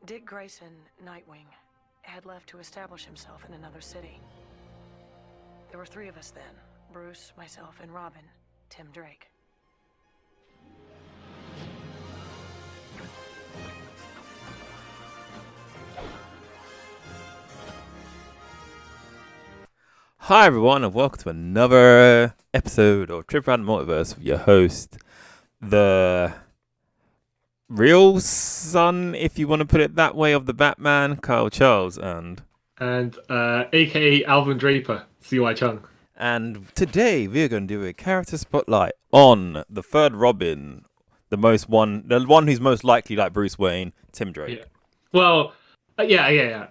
Dick Grayson, Nightwing, had left to establish himself in another city. There were three of us then: Bruce, myself, and Robin, Tim Drake. Hi everyone, and welcome to another episode of Trip Around the Multiverse with your host, the real son, if you want to put it that way, of the Batman, Kyle Charles, and aka Alvin Draper, CY Chung. And today we're going to do a character spotlight on the third Robin, the one who's most likely like Bruce Wayne, Tim Drake. Yeah. Well, yeah.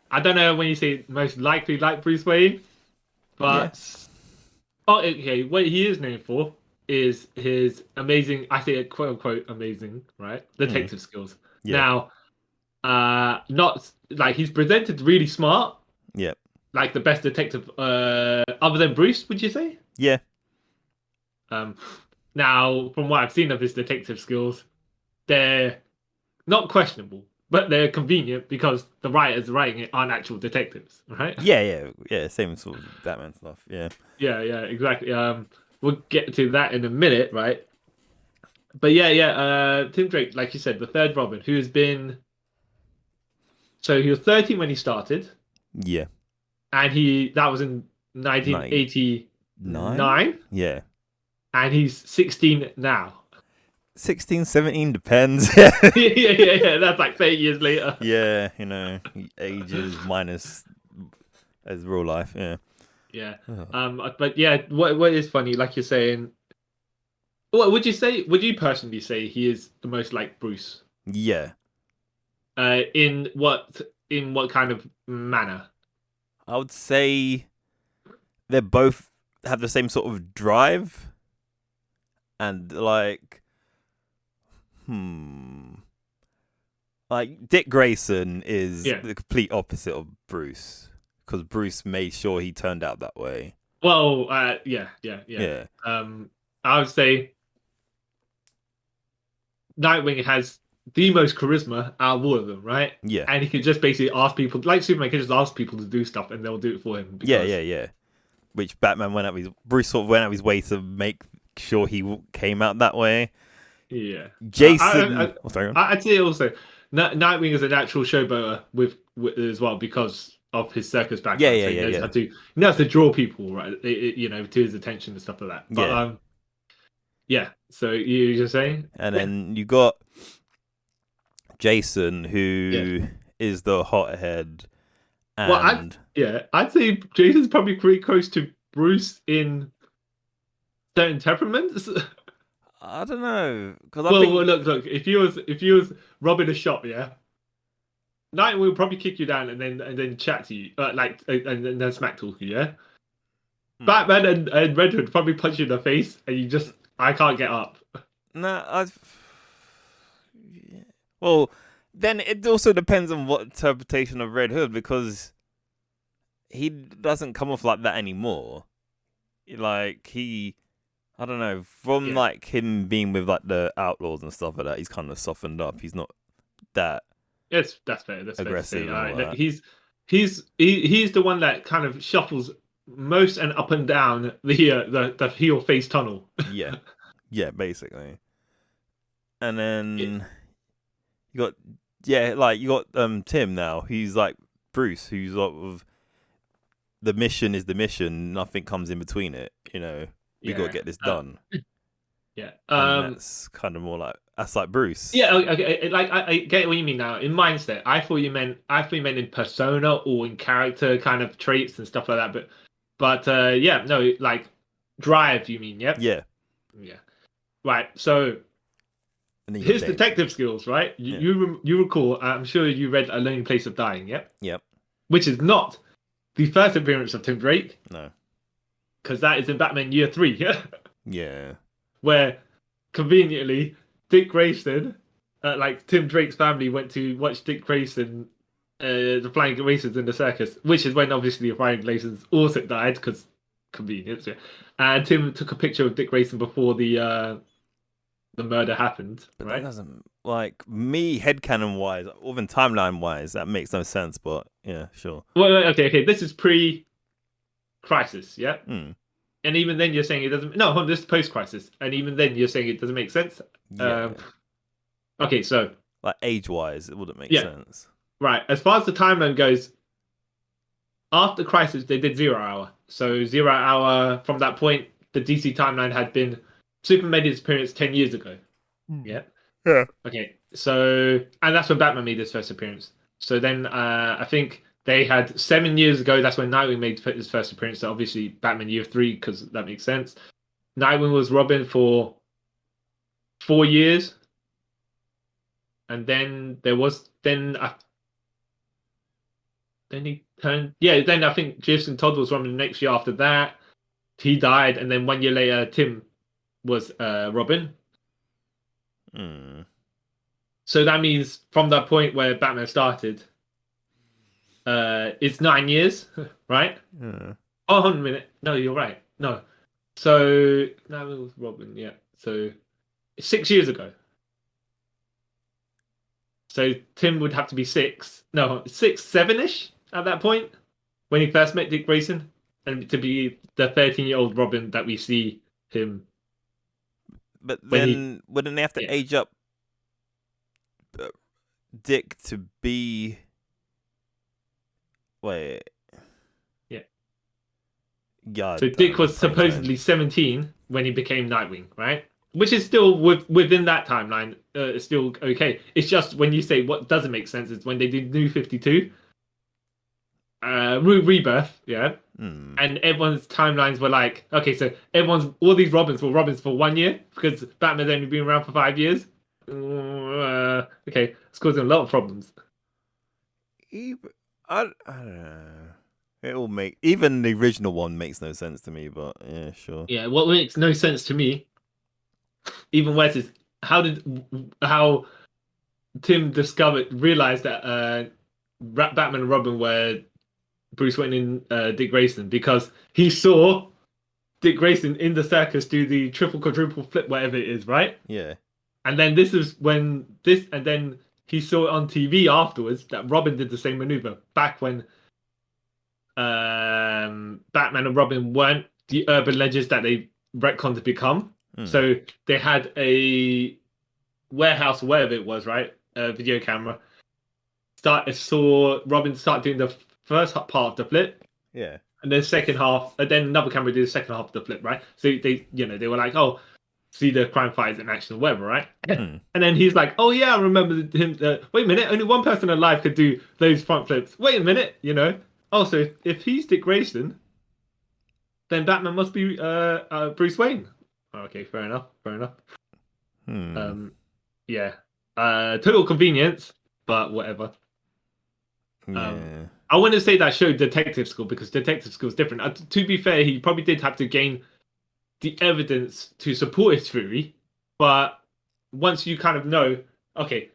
I don't know when you say most likely like Bruce Wayne, but okay, what he is known for is his amazing, I say quote unquote amazing, right? Detective skills. Yeah. Now, not like he's presented really smart. Yeah. Like the best detective, other than Bruce, would you say? Yeah. Now, from what I've seen of his detective skills, they're not questionable, but they're convenient because the writers writing it aren't actual detectives, right? Yeah. Same sort of Batman stuff. Yeah. Yeah, exactly. We'll get to that in a minute, right? But Tim Drake, like you said, the third Robin, who has been. So he was 13 when he started. Yeah. And that was in 1989. Yeah. And he's 16 now. 16, 17, depends. yeah. That's like 30 years later. Yeah, ages minus as real life. Yeah. Yeah. But yeah, what is funny, like you're saying, what would you say? Would you personally say he is the most like Bruce? Yeah. In what kind of manner? I would say they both have the same sort of drive, and like Dick Grayson is the complete opposite of Bruce, because Bruce made sure he turned out that way. Well, yeah. I would say Nightwing has the most charisma out of all of them, right? Yeah. And he can just basically ask people, like Superman can just ask people to do stuff and they'll do it for him. Because... Yeah. Which Batman Bruce sort of went out of his way to make sure he came out that way. Yeah. Jason... I'd say also, Nightwing is a natural showboater with as well because of his circus background. Yeah. He has to draw people, right? To his attention and stuff like that. But so you just saying, and then you got Jason, who is the hothead. And I'd say Jason's probably pretty close to Bruce in certain temperaments. I don't know, because look. If you was robbing a shop, Night will probably kick you down and then chat to you, and then smack talk you, yeah. Batman and Red Hood probably punch you in the face, and you just I can't get up. Well, then it also depends on what interpretation of Red Hood, because he doesn't come off like that anymore. Like I don't know, from like him being with like the outlaws and stuff like that, he's kind of softened up. He's not that. Yes, that's fair. That's aggressive. Fair. He's the one that kind of shuffles most and up and down the heel face tunnel. yeah, basically. And then you got Tim now. He's like Bruce, who's sort of the mission is the mission. Nothing comes in between it. We got to get this done. And that's kind of more like that's like Bruce. Yeah, okay. Like I get what you mean now. In mindset, I thought you meant in persona or in character kind of traits and stuff like that. But no, like drive. You mean? Yep. Yeah. Right. So his detective skills, right? You recall? I'm sure you read A Lonely Place of Dying. Yep. Which is not the first appearance of Tim Drake. No. Because that is in Batman Year 3. Yeah. Where conveniently Dick Grayson, Tim Drake's family went to watch Dick Grayson, the Flying Racers in the circus, which is when obviously the Flying Racers also died because convenience. Yeah. And Tim took a picture of Dick Grayson before the the murder happened, But right? that doesn't, like, me, headcanon wise, or even timeline wise, that makes no sense, but yeah, sure. Well, okay. This is pre-crisis, yeah? Hmm. And even then you're saying it doesn't... No, this is post-crisis. And even then you're saying it doesn't make sense? Yeah. Okay, so... Like, age wise, it wouldn't make Yeah. sense. Right, as far as the timeline goes, after Crisis, they did 0 Hour. So 0 Hour, from that point, the DC timeline had been... Superman made his appearance 10 years ago. Yeah? Yeah. Okay, so... And that's when Batman made his first appearance. So then, I think they had 7 years ago, that's when Nightwing made his first appearance. So obviously, Batman Year 3, because that makes sense. Nightwing was Robin for 4 years. And then there was... Then he turned... Yeah, then I think Jason Todd was Robin the next year after that. He died, and then 1 year later, Tim was Robin. Hmm. So that means from that point where Batman started, it's 9 years, right? Yeah. Oh, hold on a minute. No, you're right. No. So, no, it was Robin, yeah. So, 6 years ago. So, Tim would have to be 6. No, 6, 7-ish at that point when he first met Dick Grayson. And to be the 13-year-old Robin that we see him. But When then, wouldn't they have to Yeah. age up Dick to be... Wait. Yeah. Yeah. I So, don't Dick know, was same supposedly 17 when he became Nightwing, right? Which is still within that timeline. It's still okay. It's just when you say what doesn't make sense is when they did New 52, Rebirth, yeah, Hmm. and everyone's timelines were like, okay, so all these Robins were Robins for 1 year because Batman's only been around for 5 years. Okay, it's causing a lot of problems. I don't know. It all even the original one makes no sense to me, but yeah, sure. Yeah, what makes no sense to me, even worse, is how Tim realized that Batman and Robin were Bruce Wayne and Dick Grayson because he saw Dick Grayson in the circus do the triple quadruple flip, whatever it is, right? Yeah. And then and then he saw it on TV afterwards that Robin did the same maneuver back when Batman and Robin weren't the urban legends that they retconned to become. So they had a warehouse, wherever it was, right? A video camera. Saw Robin start doing the first part of the flip. Yeah. And then second half, and then another camera did the second half of the flip, right? So they were like, oh, see the crime fighters in action or whatever, right? And then he's like, oh yeah, I remember him. Wait a minute, only one person alive could do those front flips. Wait a minute, Oh, so if he's Dick Grayson, then Batman must be Bruce Wayne. Okay, fair enough. Yeah. Total convenience, but whatever. Yeah. I wouldn't say that showed Detective School because Detective School is different. To be fair, he probably did have to gain the evidence to support his theory, but once you kind of know, okay,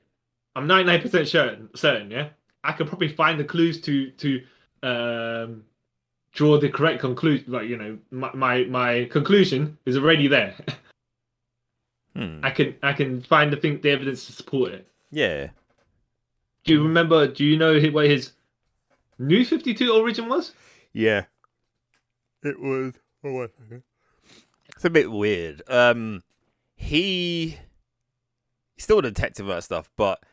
I'm 99% certain, yeah, I could probably find the clues to draw the correct conclusion. Like my conclusion is already there. I can find the evidence to support it. Yeah. Do you remember? Do you know what his New 52 origin was? Yeah. It was. Oh, wait a second. It's a bit weird. He's still a detective and stuff, but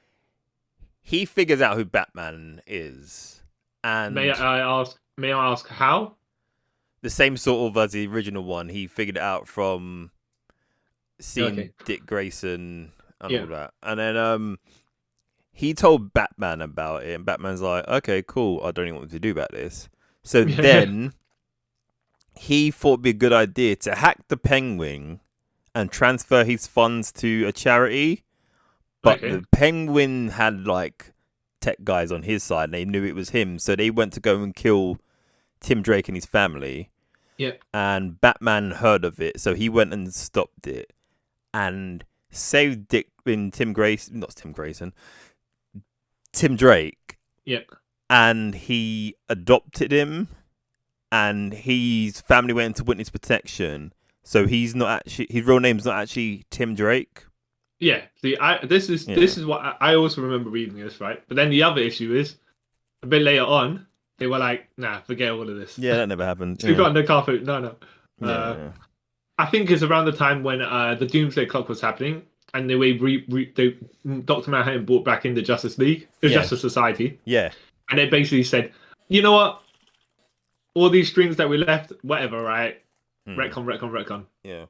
he figures out who Batman is, and May I ask how? the same sort of as the original one. He figured it out from seeing Dick Grayson and all that, and then he told Batman about it, and Batman's like, okay, cool, I don't even know what to do about this. So then he thought it'd be a good idea to hack the Penguin and transfer his funds to a charity. But the Penguin had like tech guys on his side and they knew it was him. So they went to go and kill Tim Drake and his family. Yeah. And Batman heard of it. So he went and stopped it and saved Tim Drake. Yep. And he adopted him, and his family went into witness protection. So he's not actually, his real name's not actually Tim Drake. Yeah. See, this is what I also remember reading this, right? But then the other issue is a bit later on, they were like, "Nah, forget all of this." Yeah, that never happened. Sweep it Yeah. under the carpet. No, no. Yeah. I think it's around the time when the Doomsday Clock was happening, and they Doctor Manhattan brought back in the Justice League, the Yeah. Justice Society, Yeah. and they basically said, "You know what? All these strings that we left, whatever, right? Retcon. Yeah.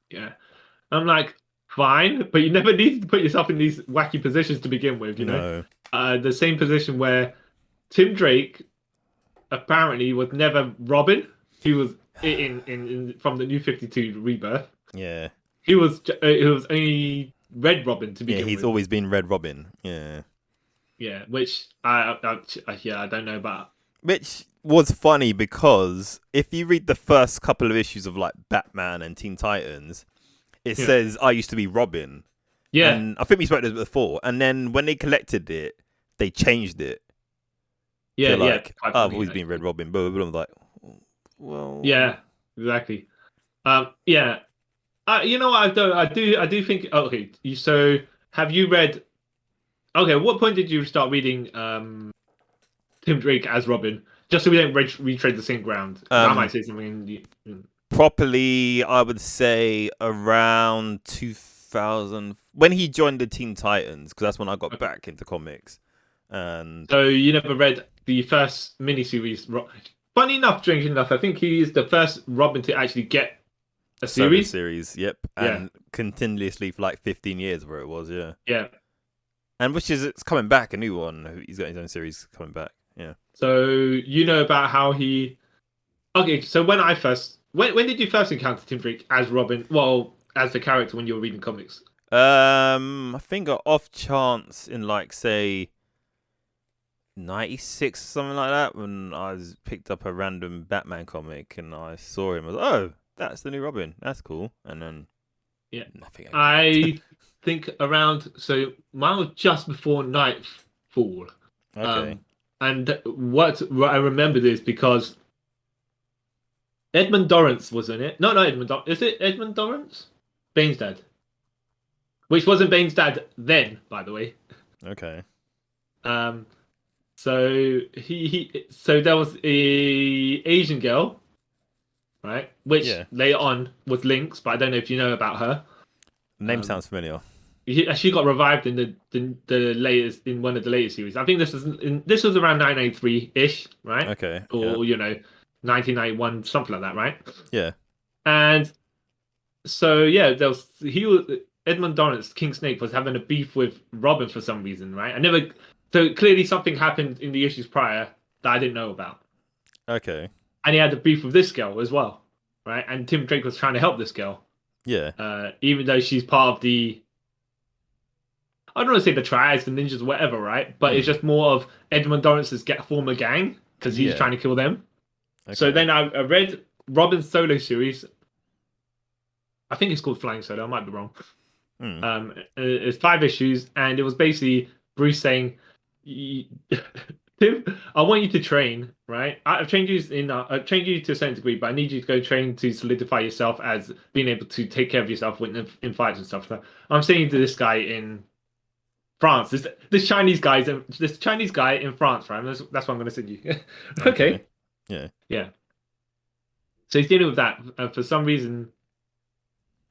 Yeah." I'm like, fine, but you never need to put yourself in these wacky positions to begin with. You know, the same position where Tim Drake apparently was never Robin. He was in from the New 52 Rebirth. Yeah. He was only Red Robin to begin Yeah, he's with. always been Red Robin. Yeah. Yeah, which I don't know about. Which was funny because if you read the first couple of issues of like Batman and Teen Titans, it says I used to be Robin. Yeah. And I think we spoke about this before. And then when they collected it, they changed it. Yeah, like, yeah. I've always been Red Robin, blah, blah, blah. I'm like, well, yeah, exactly. Yeah. You know what? I do think. Okay, so have you read? Okay, at what point did you start reading Tim Drake as Robin? Just so we don't retread the same ground. I might say something. Properly, I would say around 2000 when he joined the Teen Titans, because that's when I got back into comics. And so you never read the first miniseries. Funny enough, strange enough, I think he is the first Robin to actually get a series. Yep, and continuously for like 15 years, where it was, yeah. And it's coming back, a new one. He's got his own series coming back. Yeah. So you know about how he. Okay, so when did you first encounter Tim Drake as Robin? Well, as the character when you were reading comics. I think an off chance in like say 96 something like that, when I picked up a random Batman comic and I saw him. I was like, oh, that's the new Robin. That's cool. And then nothing. I think around mine was just before Nightfall. Okay. And what I remembered is because Edmund Dorrance was in it. No, not Edmund Dorrance. Is it Edmund Dorrance? Bane's dad. Which wasn't Bane's dad then, by the way. Okay. So so there was a Asian girl, right? Which later on was Lynx, but I don't know if you know about her. Name sounds familiar. She got revived in the latest in one of the latest series. I think this was around 1993-ish, right? Okay. Or 1991, something like that, right? Yeah. And so Edmund Dorrance, King Snake, was having a beef with Robin for some reason, right? So clearly something happened in the issues prior that I didn't know about. Okay. And he had a beef with this girl as well, right? And Tim Drake was trying to help this girl. Yeah. Even though she's part of the, I don't want to say the Triads, the Ninjas, whatever, right? But it's just more of Edmund Dorrance's former gang because he's trying to kill them. Okay. So then I read Robin's solo series. I think it's called Flying Solo. I might be wrong. It's 5 issues, and it was basically Bruce saying, "Tim, I want you to train, right? I've trained you to a certain degree, but I need you to go train to solidify yourself as being able to take care of yourself in fights and stuff." So I'm saying to this guy in France, this Chinese guy in France, right? That's what I'm going to send you. Okay. Yeah. So he's dealing with that for some reason.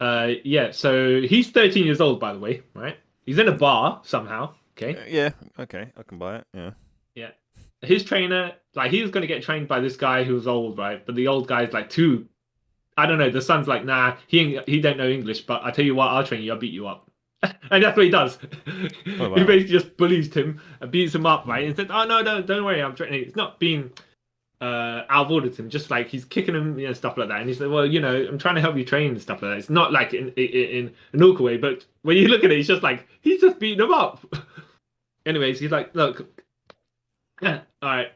So he's 13 years old, by the way, right? He's in a bar somehow. Okay. Yeah. Okay. I can buy it. Yeah. Yeah. His trainer, he was going to get trained by this guy who was old, right? But the old guy's too. I don't know. The son's like, nah, he don't know English, but I tell you what, I'll train you. I'll beat you up. And that's what he does. Oh, wow. He basically just bullies him and beats him up, right? And says, "Oh no, don't worry, I'm training." It's not being out of order to him, just he's kicking him, stuff like that. And he said, "Well, I'm trying to help you train and stuff like that." It's not in an awkward way, but when you look at it, it's just he's just beating him up. Anyways, he's like, "Look, all right,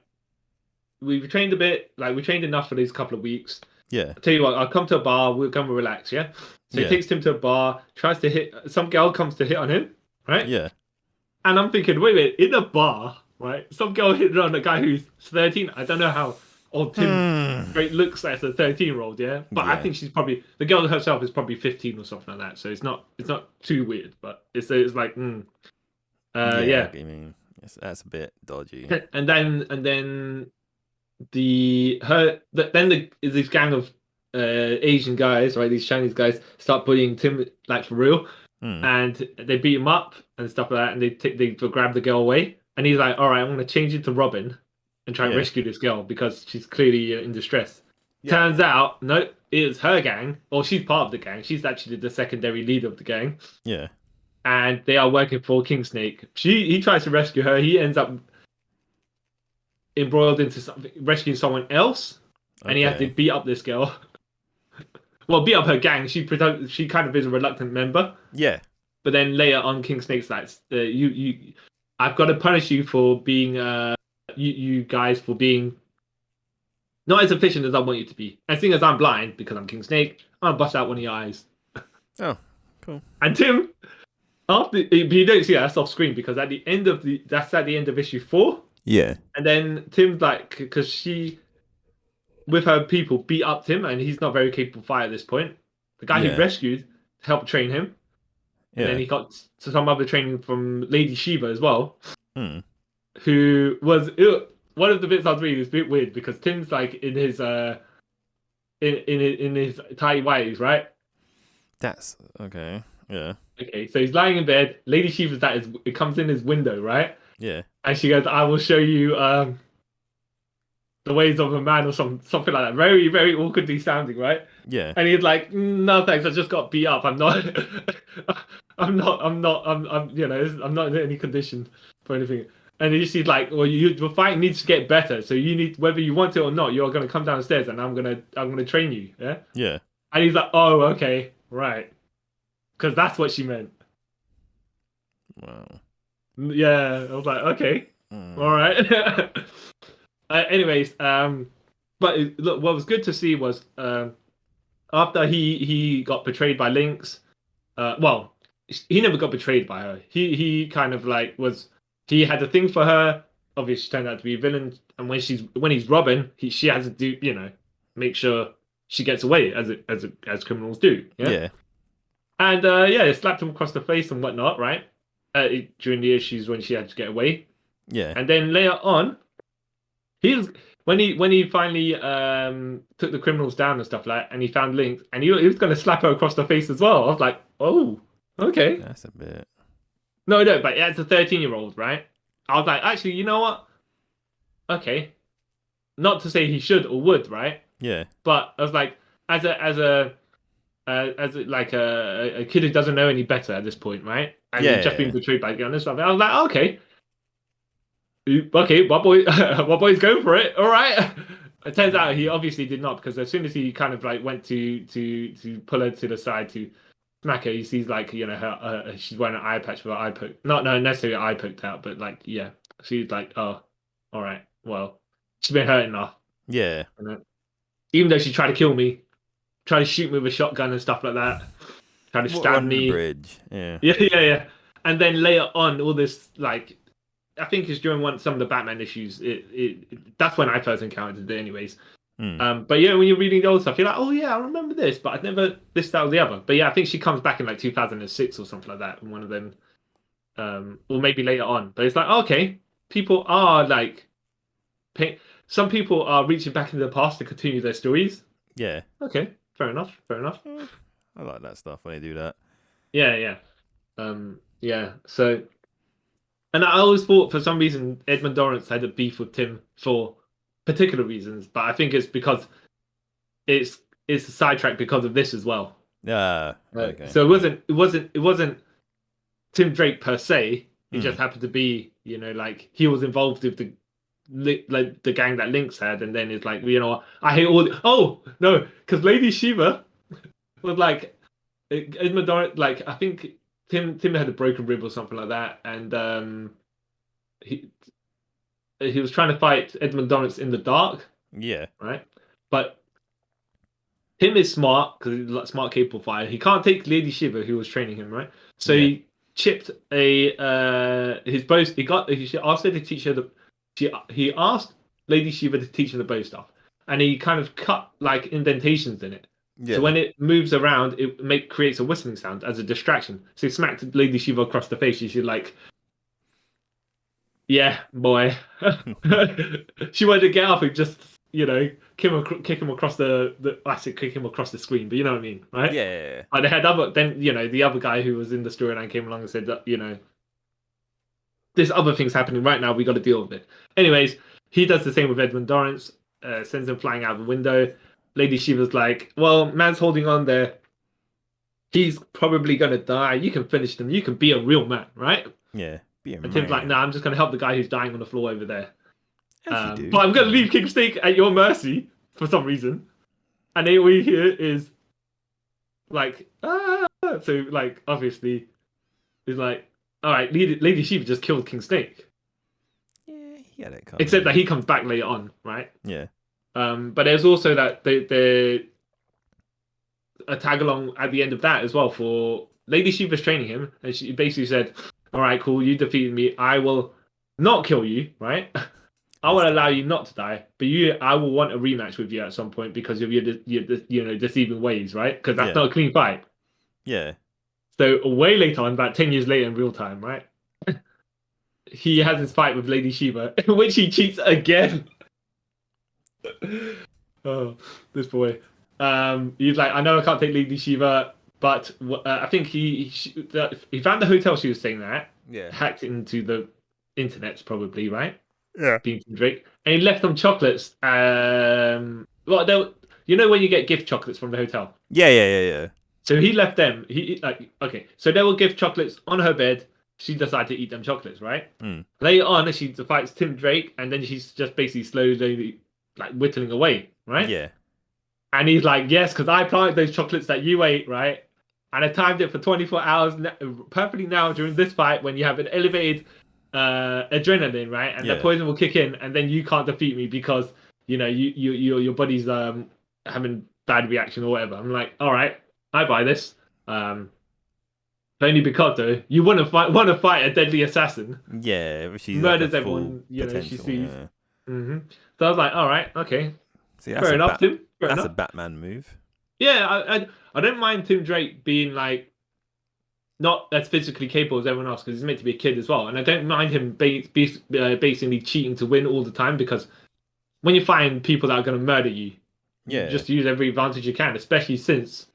we've trained a bit, we trained enough for these couple of weeks. Yeah. I'll tell you what, I'll come to a bar, we'll come and relax, yeah?" So he takes him to a bar, tries to hit, some girl comes to hit on him, right? Yeah. And I'm thinking, wait, in a bar, right? Some girl hit on a guy who's 13. I don't know how or Tim Drake looks as a 13-year-old, yeah. But I Yeah. think she's probably the girl herself is probably 15 or something like that. So it's not too weird, but it's like Yeah, yeah. I mean, that's a bit dodgy. And then this gang of Asian guys, right? These Chinese guys start bullying Tim like for real, Hmm. and they beat him up and stuff like that, and they grab the girl away, and he's like, "All right, I'm going to change it to Robin and try and Yeah. rescue this girl because she's clearly in distress." Yeah. Turns out, no, it's her gang, or she's part of the gang. She's actually the secondary leader of the gang, Yeah. and they are working for King Snake. He tries to rescue her. He ends up embroiled into something, rescuing someone else, and he had to Okay. beat up this girl. Well, beat up her gang. She kind of is a reluctant member, Yeah. but then later on, King Snake's like, I've got to punish you for being you guys for being not as efficient as I want you to be. And seeing as I'm blind because I'm King Snake, I'm gonna bust out one of your eyes. Oh, cool. And Tim, but you don't see that, that's off screen because at the end of that's at the end of issue 4. Yeah. And then Tim's like, because she, with her people, beat up Tim, and he's not very capable fighter at this point. The guy Yeah. he rescued helped train him, and then Yeah. he got some other training from Lady Shiva as well, Hmm. who was one of the bits I was reading is a bit weird because Tim's like in his in his tidy whities, right? That's okay. Yeah. Okay, so he's lying in bed. Lady Shiva's it comes in his window, right? Yeah. And she goes, "I will show you the ways of a man," or something like that. Very, very awkwardly sounding, right? Yeah. And he's like, "No thanks, I just got beat up. I'm not, I'm you know, I'm not in any condition for anything." And he's like, "Well, your fight needs to get better. So you need, whether you want it or not, you're gonna come downstairs, and I'm gonna train you." Yeah. Yeah. And he's like, "Oh, okay, right," because that's what she meant. Wow. Yeah, I was like, "Okay, Hmm. all right." Anyways, but look, what was good to see was after he got betrayed by Lynx. Well, he never got betrayed by her. He kind of like he had a thing for her. Obviously, she turned out to be a villain, and when he's Robin, she has to do, you know, make sure she gets away as criminals do. Yeah. Yeah. And they slapped him across the face and whatnot, right? During the issues when she had to get away, Yeah. and then later on, when he finally took the criminals down and stuff like that, and he found Link, and he was going to slap her across the face as well. I was like, oh, okay. That's a bit. No, but yeah, it's a 13-year-old, right? I was like, actually, you know what? Okay, not to say he should or would, right? Yeah. But I was like, as a kid who doesn't know any better at this point, right? And Yeah, he's just yeah. been betrayed by the gun and stuff. I was like, okay, my boy, my boy's going for it. All right. It turns out he obviously did not, because as soon as he kind of like went to pull her to the side to smack her, he sees like, you know, her she's wearing an eye patch with her eye poked, not necessarily eye poked out, but like, yeah, she's like, oh, all right, well, she's been hurt enough. Yeah. Even though she tried to kill me, tried to shoot me with a shotgun and stuff like that, tried to stab On the me. bridge. Yeah. Yeah. And then later on, all this, like, I think it's during some of the Batman issues. That's when I first encountered it, anyways. But yeah, when you're reading the old stuff, you're like, oh yeah, I remember this, but I'd never this, that, or the other. But yeah, I think she comes back in like 2006 or something like that. In one of them, or maybe later on. But it's like, okay, people are like, some people are reaching back into the past to continue their stories. Yeah. Okay, fair enough. I like that stuff when they do that. Yeah. So, and I always thought for some reason Edmund Dorrance had a beef with Tim for particular reasons, but I think it's because it's a sidetrack because of this as well. Yeah. Okay. So it wasn't Tim Drake per se. He just happened to be, you know, like he was involved with the gang that Lynx had, and then it's like, you know, I hate all. Oh no, because Lady Shiva was like Edmund Dorrance, like I think Tim had a broken rib or something like that, and he was trying to fight Edmund Dorrance in the dark. Yeah. Right, but Tim is smart because he's a smart, capable fighter. He can't take Lady Shiva, who was training him, right? So he chipped his bow. He asked her to teach her he asked Lady Shiva to teach him the bow stuff. and he kind of cut like indentations in it. Yeah. So when it moves around, it creates a whistling sound as a distraction. So he smacked Lady Shiva across the face. She's like, "Yeah, boy." She wanted to get up and just, kick him across I said kick him across the screen, but you know what I mean, right? Yeah. And they had the other guy who was in the storyline came along and said that, there's other things happening right now. We got to deal with it. Anyways, he does the same with Edmund Dorrance, sends him flying out the window. Lady Shiva's like, well, man's holding on there. He's probably going to die. You can finish them. You can be a real man, right? Yeah. Be a And Tim's like, man. nah, I'm just going to help the guy who's dying on the floor over there. As you do. But I'm going to leave King Snake at your mercy for some reason. And then all we hear is like, ah. So, like, obviously, he's like, all right, Lady Shiva just killed King Snake. Yeah, he had it coming. Except that he comes back later on, right? Yeah. But there's also that the a tag along at the end of that as well for Lady Shiva's training him, and she basically said, "All right, cool, you defeated me. I will not kill you, right? I will allow you not to die, but I will want a rematch with you at some point because of your deceiving ways, right? Because that's not a clean fight." Yeah. So way later on, about 10 years later in real time, right? He has his fight with Lady Shiva, in which he cheats again. Oh, this boy. He's like, I know I can't take Lady Shiva, but I think he found the hotel she was staying at. Yeah. Hacked into the internet, probably, right? Yeah. Being Drake, and he left them chocolates. Well, when you get gift chocolates from the hotel. Yeah. So he left them. So they will gift chocolates on her bed. She decided to eat them chocolates, right? Mm. Later on, she fights Tim Drake, and then she's just basically slowly like whittling away, right? Yeah. And he's like, yes, because I planted those chocolates that you ate, right? And I timed it for 24 hours perfectly now during this fight when you have an elevated adrenaline, right? And the poison will kick in, and then you can't defeat me because your body's having bad reaction or whatever. I'm like, all right, I buy this. Only because though you want to fight a deadly assassin. Yeah, she's murders like everyone she sees. Yeah. Mm-hmm. So I was like, all right, okay, See, fair enough, Tim. That's a Batman move. Yeah, I don't mind Tim Drake being like not as physically capable as everyone else because he's meant to be a kid as well, and I don't mind him basically cheating to win all the time because when you find people that are going to murder you, you just use every advantage you can, especially since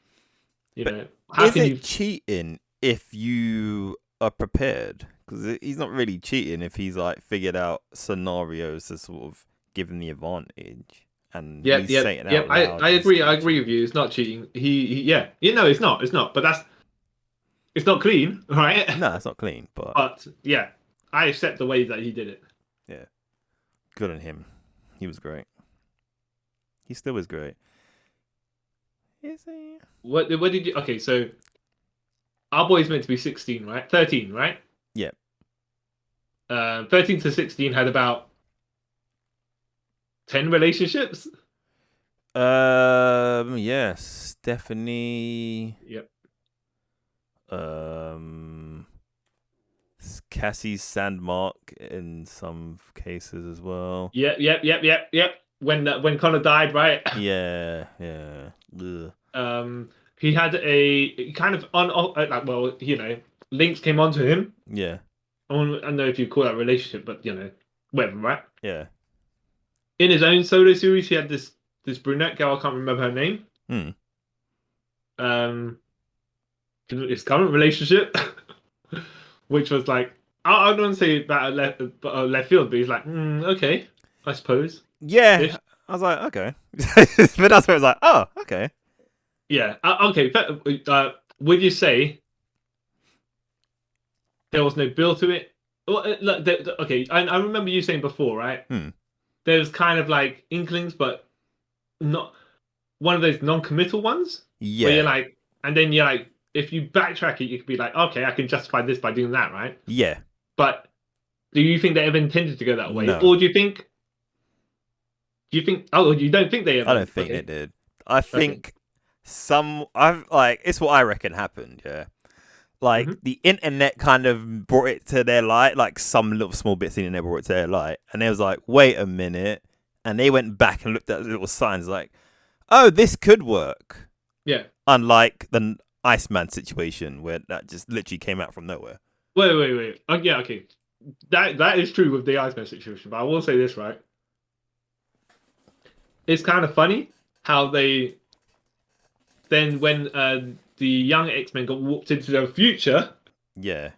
how can you cheating if you are prepared? Because he's not really cheating if he's like figured out scenarios to sort of give him the advantage. And he's saying it out loud. I agree. I agree with you. It's not cheating. It's not. It's not. But it's not clean, right? No, it's not clean. But yeah, I accept the way that he did it. Yeah, good on him. He was great. He still is great. Is he? What did you? Okay, so our boy's meant to be 16, right? 13, right? Yeah. 13 to 16 had about 10 relationships. Yes, Stephanie. Yep. Cassie Sandmark in some cases as well. Yep. When Connor died, right? Yeah. Ugh. He had a kind of links came onto him. Yeah. I don't know if you call that a relationship, but whatever, right? Yeah. In his own solo series, he had this brunette girl. I can't remember her name. His current relationship, which was like, I don't want to say about left field, but he's like, okay, I suppose. Yeah, Ish. I was like, okay, but that's where I was like, oh, okay. Yeah, okay. Would you say there was no build to it? Well, okay, I remember you saying before, right? There's kind of like inklings, but not one of those non-committal ones. Yeah. Where you're like, and then you're like, if you backtrack it, you could be like, okay, I can justify this by doing that, right? Yeah. But do you think they ever intended to go that way, No. or do you think? Oh, you don't think they ever? I don't think they did. I think it's what I reckon happened. Yeah. Like the internet kind of brought it to their light, like some little small bits in the internet brought it to their light, and it was like, wait a minute, and they went back and looked at the little signs like, oh, this could work. Yeah. Unlike the Iceman situation where that just literally came out from nowhere. Wait. Yeah, okay. That is true with the Iceman situation, but I will say this, right? It's kind of funny how they then, when the young X-Men got walked into the future, Yeah.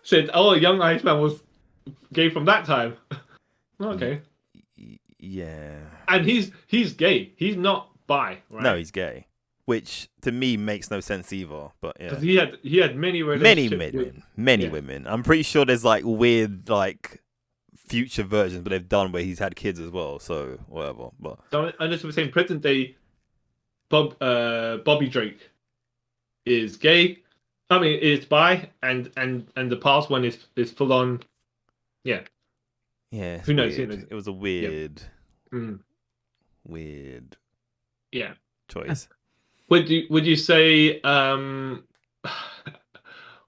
said, "Oh, young Iceman was gay from that time." Okay. Yeah. And he's gay. He's not bi, right? No, he's gay, which to me makes no sense either. But yeah, because he had many relationships many women. I'm pretty sure there's like weird like future versions, but they've done where he's had kids as well. So whatever. But So unless we're saying present day, Bobby Drake is gay. I mean, is bi, and the past one is full on. Yeah. yeah, Who knows? It was a weird, Mm. weird Yeah. choice. Would you say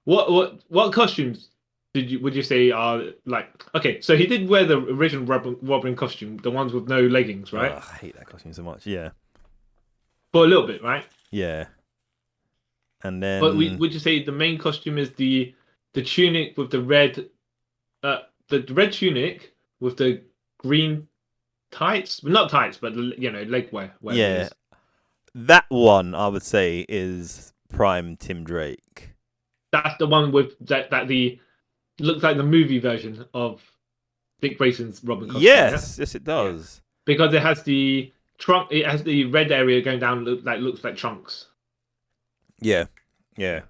what costumes would you say are like, okay, so he did wear the original Robin costume, the ones with no leggings, right? Ugh, I hate that costume so much. Yeah. For a little bit, right? Yeah. And then But would you say the main costume is the tunic with the red tunic with the green tights? Well, not tights, but leg wear. yeah, that one I would say is prime Tim Drake. That's the one with that the looks like the movie version of Dick Grayson's Robin costume. Yes, yes, it does. Because it has the trunk. It has the red area going down. Looks like trunks. Yeah, yeah.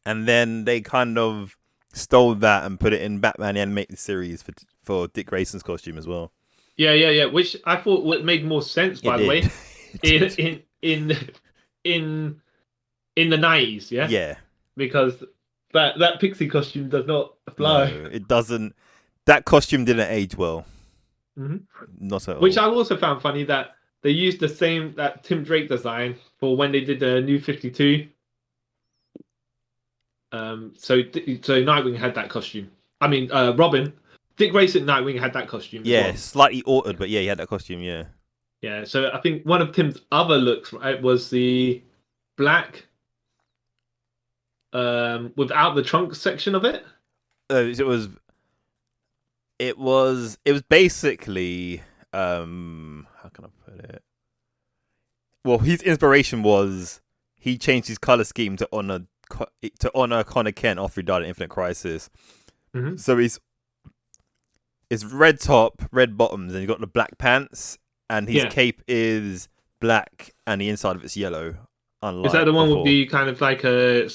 And then they kind of stole that and put it in Batman the Animated Series for Dick Grayson's costume as well. Yeah. Which I thought made more sense, by the way, in the 90s. Yeah. Yeah. Because that pixie costume does not fly. No, it doesn't. That costume didn't age well. Mm-hmm. Not at all. Which I also found funny that they used that Tim Drake design for when they did the New 52. So Nightwing had that costume. I mean, Robin, Dick Grayson, Nightwing had that costume. Yeah, as well. slightly altered, but yeah, he had that costume. Yeah. Yeah. So I think one of Tim's other looks, right, was the black, without the trunk section of it. It was basically how can I put it? Well, his inspiration was he changed his color scheme to honor Connor Kent after he died in Infinite Crisis. Mm-hmm. So it's red top, red bottoms, and you got the black pants, and his cape is black, and the inside of it's yellow. Is that the one with the kind of like the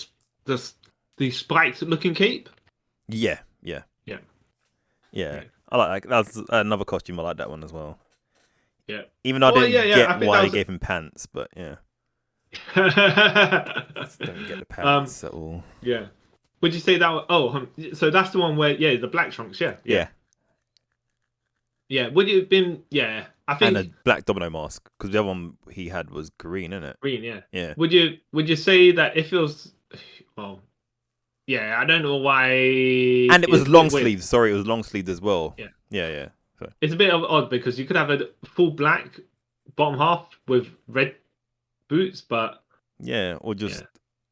spiked looking cape? Yeah. I like that. That's another costume. I like that one as well. Yeah. Even though I didn't get why they was... gave him pants, but yeah. Just don't get the pants at all. Yeah. Would you say that? So that's the one where the black trunks. Yeah. Would it have been? Yeah, I think. And a black domino mask, because the other one he had was green, isn't it? Green, yeah. Yeah. Would you say that it feels? Well, yeah. I don't know why. And it was long sleeves. Sorry, it was long sleeved as well. Yeah. So. It's a bit odd because you could have a full black bottom half with red boots, but or just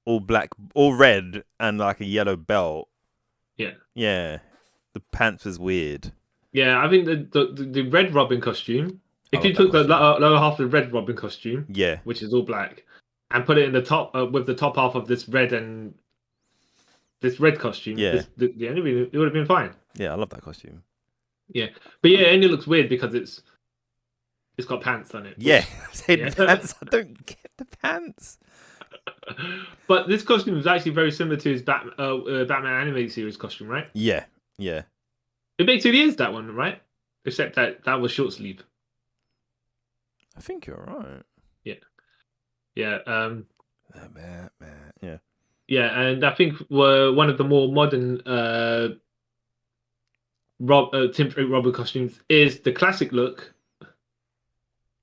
all black, all red, and like a yellow belt. Yeah. The pants was weird. Yeah, I think the red Robin costume. If you took the lower half of the red Robin costume, which is all black, and put it in the top with the top half of this red costume, it would have been fine. Yeah, I love that costume. Yeah, but it only looks weird because it's got pants on it. Pants. I don't get the pants. But this costume is actually very similar to his Batman animated series costume, right? Yeah. It basically is that one, right? Except that was short sleeve. I think you're right. Yeah. Yeah. Yeah, and I think one of the more modern Tim Drake Robin costumes is the classic look,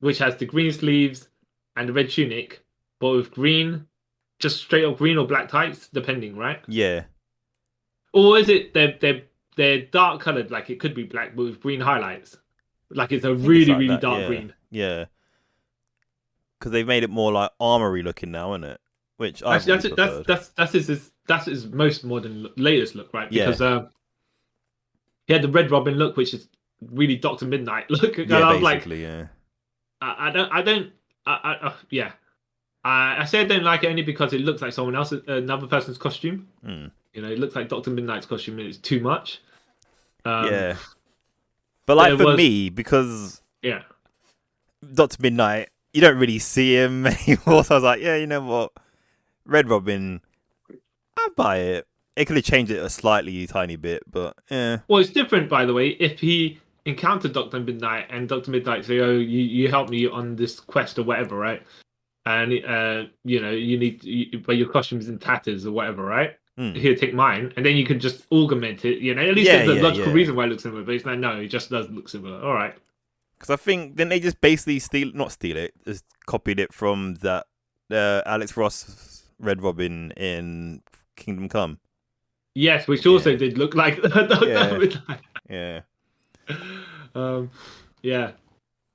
which has the green sleeves and the red tunic, but with green, just straight up green or black tights, depending, right? Yeah. Or is it they're dark coloured, like it could be black, but with green highlights? Like it's a I think it's really, like really that, dark yeah. green. Yeah. Because they've made it more like armory looking now, isn't it? Which I've always preferred. That's his most modern, latest look, right? Yeah. Because he had the Red Robin look, which is really Doctor Midnight look. And Yeah, I was like, basically, yeah. yeah. I say I don't like it only because it looks like someone else, another person's costume. Mm. You know, it looks like Doctor Midnight's costume, and it's too much. Yeah. But like it for was- me, because Yeah. Dr. Midnight, you don't really see him anymore. So I was like, yeah, you know what? Red Robin, I'll buy it. It could have changed it a slightly tiny bit, but yeah. Well, it's different, by the way. If he encountered Doctor Midnight and Doctor Midnight say, "Oh, you helped me on this quest or whatever, right?" And you know, but your costume's in tatters or whatever, right? Mm. Here, take mine, and then you could just augment it. You know, at least Yeah, there's a yeah, logical yeah. reason why it looks similar. But it's like, no, it just does look similar. All right. Because I think, didn't they just basically not steal it, just copied it from that Alex Ross Red Robin in Kingdom Come? Yes, which also Yeah. did look like Doctor Yeah. Midnight. Yeah. Yeah.